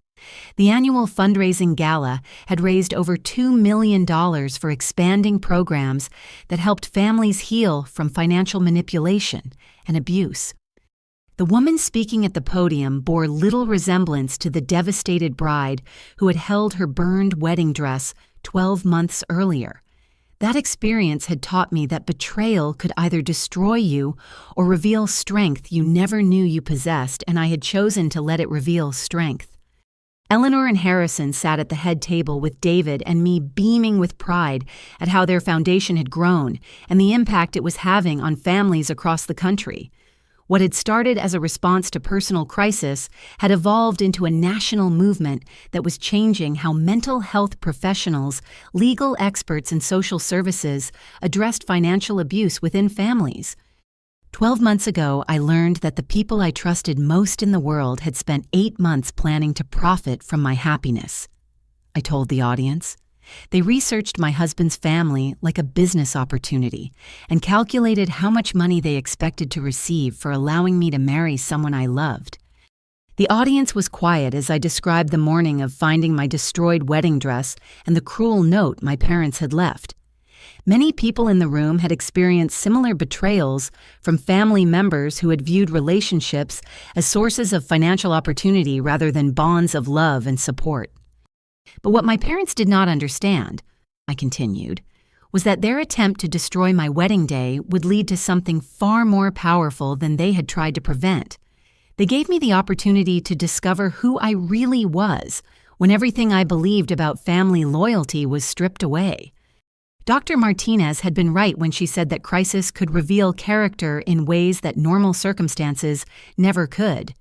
The annual fundraising gala had raised over $2 million for expanding programs that helped families heal from financial manipulation and abuse. The woman speaking at the podium bore little resemblance to the devastated bride who had held her burned wedding dress 12 months earlier. That experience had taught me that betrayal could either destroy you or reveal strength you never knew you possessed, and I had chosen to let it reveal strength. Eleanor and Harrison sat at the head table with David and me, beaming with pride at how their foundation had grown and the impact it was having on families across the country. What had started as a response to personal crisis had evolved into a national movement that was changing how mental health professionals, legal experts, and social services addressed financial abuse within families. 12 months ago, I learned that the people I trusted most in the world had spent 8 months planning to profit from my happiness. I told the audience. They researched my husband's family like a business opportunity and calculated how much money they expected to receive for allowing me to marry someone I loved. The audience was quiet as I described the morning of finding my destroyed wedding dress and the cruel note my parents had left. Many people in the room had experienced similar betrayals from family members who had viewed relationships as sources of financial opportunity rather than bonds of love and support. But what my parents did not understand, I continued, was that their attempt to destroy my wedding day would lead to something far more powerful than they had tried to prevent. They gave me the opportunity to discover who I really was when everything I believed about family loyalty was stripped away. Dr. Martinez had been right when she said that crisis could reveal character in ways that normal circumstances never could.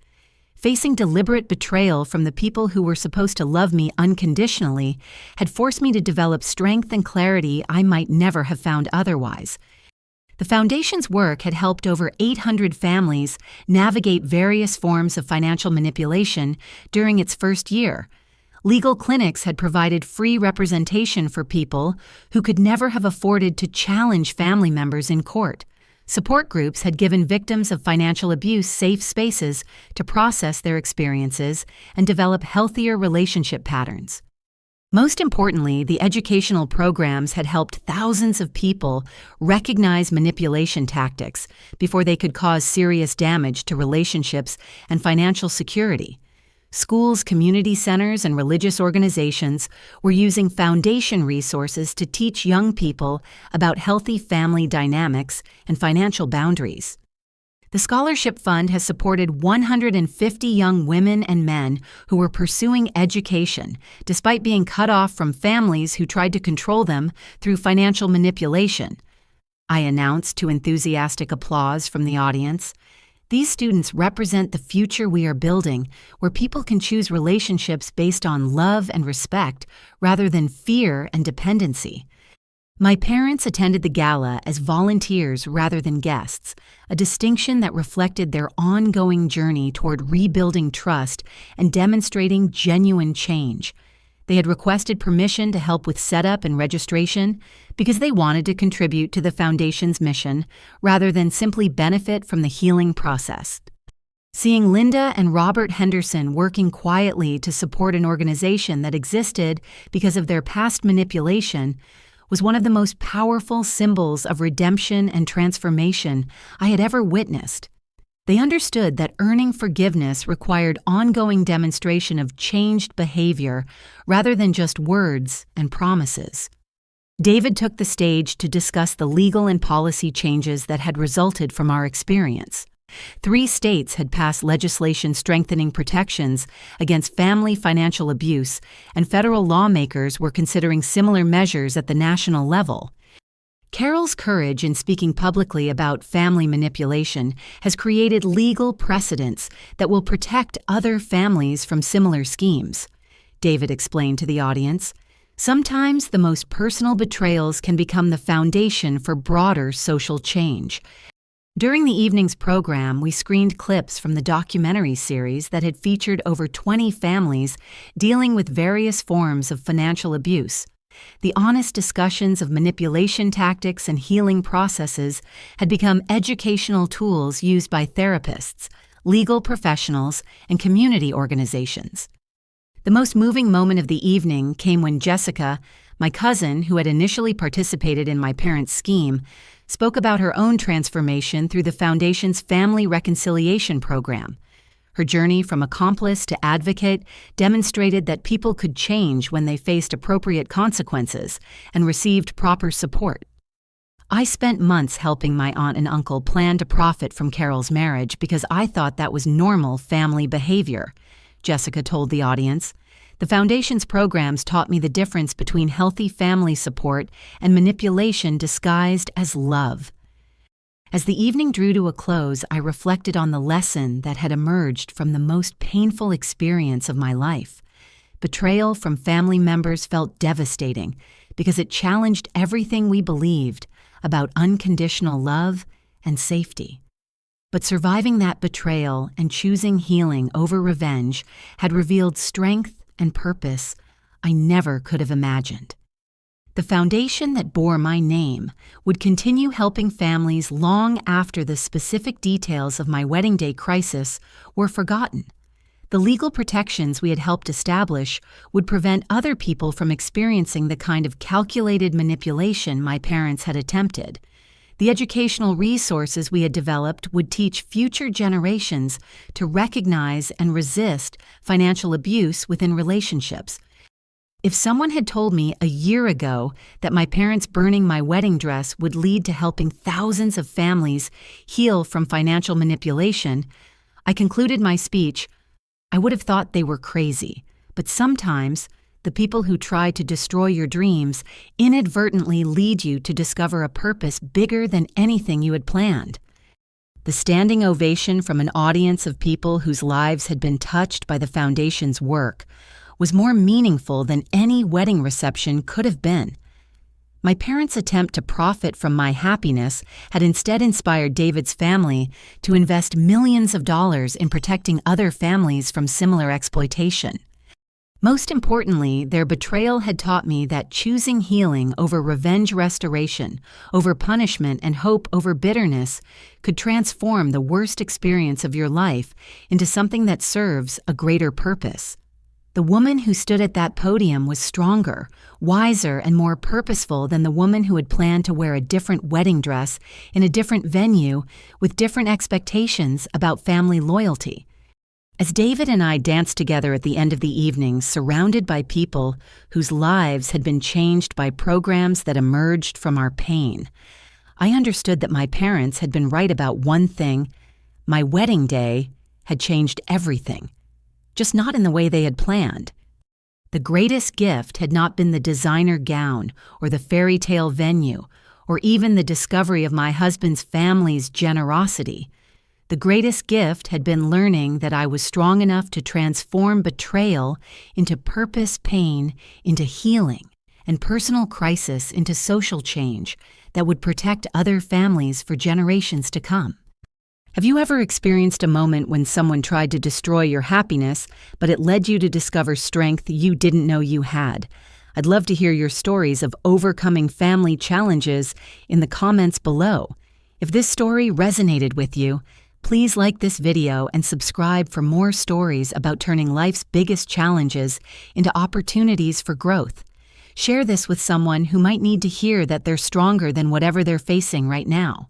Facing deliberate betrayal from the people who were supposed to love me unconditionally had forced me to develop strength and clarity I might never have found otherwise. The Foundation's work had helped over 800 families navigate various forms of financial manipulation during its first year. Legal clinics had provided free representation for people who could never have afforded to challenge family members in court. Support groups had given victims of financial abuse safe spaces to process their experiences and develop healthier relationship patterns. Most importantly, the educational programs had helped thousands of people recognize manipulation tactics before they could cause serious damage to relationships and financial security. Schools, community centers, and religious organizations were using foundation resources to teach young people about healthy family dynamics and financial boundaries. The Scholarship Fund has supported 150 young women and men who were pursuing education despite being cut off from families who tried to control them through financial manipulation. I announced to enthusiastic applause from the audience. These students represent the future we are building, where people can choose relationships based on love and respect rather than fear and dependency. My parents attended the gala as volunteers rather than guests, a distinction that reflected their ongoing journey toward rebuilding trust and demonstrating genuine change. They had requested permission to help with setup and registration because they wanted to contribute to the Foundation's mission rather than simply benefit from the healing process. Seeing Linda and Robert Henderson working quietly to support an organization that existed because of their past manipulation was one of the most powerful symbols of redemption and transformation I had ever witnessed. They understood that earning forgiveness required ongoing demonstration of changed behavior rather than just words and promises. David took the stage to discuss the legal and policy changes that had resulted from our experience. 3 states had passed legislation strengthening protections against family financial abuse, and federal lawmakers were considering similar measures at the national level. Carol's courage in speaking publicly about family manipulation has created legal precedents that will protect other families from similar schemes, David explained to the audience. Sometimes the most personal betrayals can become the foundation for broader social change. During the evening's program, we screened clips from the documentary series that had featured over 20 families dealing with various forms of financial abuse. The honest discussions of manipulation tactics and healing processes had become educational tools used by therapists, legal professionals, and community organizations. The most moving moment of the evening came when Jessica, my cousin who had initially participated in my parents' scheme, spoke about her own transformation through the Foundation's Family Reconciliation Program. Her journey from accomplice to advocate demonstrated that people could change when they faced appropriate consequences and received proper support. I spent months helping my aunt and uncle plan to profit from Carol's marriage because I thought that was normal family behavior, Jessica told the audience. The Foundation's programs taught me the difference between healthy family support and manipulation disguised as love. As the evening drew to a close, I reflected on the lesson that had emerged from the most painful experience of my life. Betrayal from family members felt devastating because it challenged everything we believed about unconditional love and safety. But surviving that betrayal and choosing healing over revenge had revealed strength and purpose I never could have imagined. The foundation that bore my name would continue helping families long after the specific details of my wedding day crisis were forgotten. The legal protections we had helped establish would prevent other people from experiencing the kind of calculated manipulation my parents had attempted. The educational resources we had developed would teach future generations to recognize and resist financial abuse within relationships. If someone had told me a year ago that my parents burning my wedding dress would lead to helping thousands of families heal from financial manipulation, I concluded my speech, I would have thought they were crazy. But sometimes, the people who try to destroy your dreams inadvertently lead you to discover a purpose bigger than anything you had planned. The standing ovation from an audience of people whose lives had been touched by the Foundation's work was more meaningful than any wedding reception could have been. My parents' attempt to profit from my happiness had instead inspired David's family to invest millions of dollars in protecting other families from similar exploitation. Most importantly, their betrayal had taught me that choosing healing over revenge restoration, over punishment and hope over bitterness could transform the worst experience of your life into something that serves a greater purpose. The woman who stood at that podium was stronger, wiser, and more purposeful than the woman who had planned to wear a different wedding dress in a different venue with different expectations about family loyalty. As David and I danced together at the end of the evening, surrounded by people whose lives had been changed by programs that emerged from our pain, I understood that my parents had been right about one thing: my wedding day had changed everything. Just not in the way they had planned. The greatest gift had not been the designer gown or the fairy tale venue or even the discovery of my husband's family's generosity. The greatest gift had been learning that I was strong enough to transform betrayal into purpose, pain into healing, and personal crisis into social change that would protect other families for generations to come. Have you ever experienced a moment when someone tried to destroy your happiness, but it led you to discover strength you didn't know you had? I'd love to hear your stories of overcoming family challenges in the comments below. If this story resonated with you, please like this video and subscribe for more stories about turning life's biggest challenges into opportunities for growth. Share this with someone who might need to hear that they're stronger than whatever they're facing right now.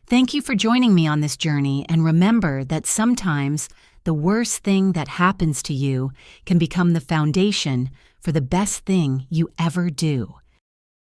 Thank you for joining me on this journey, and remember that sometimes the worst thing that happens to you can become the foundation for the best thing you ever do.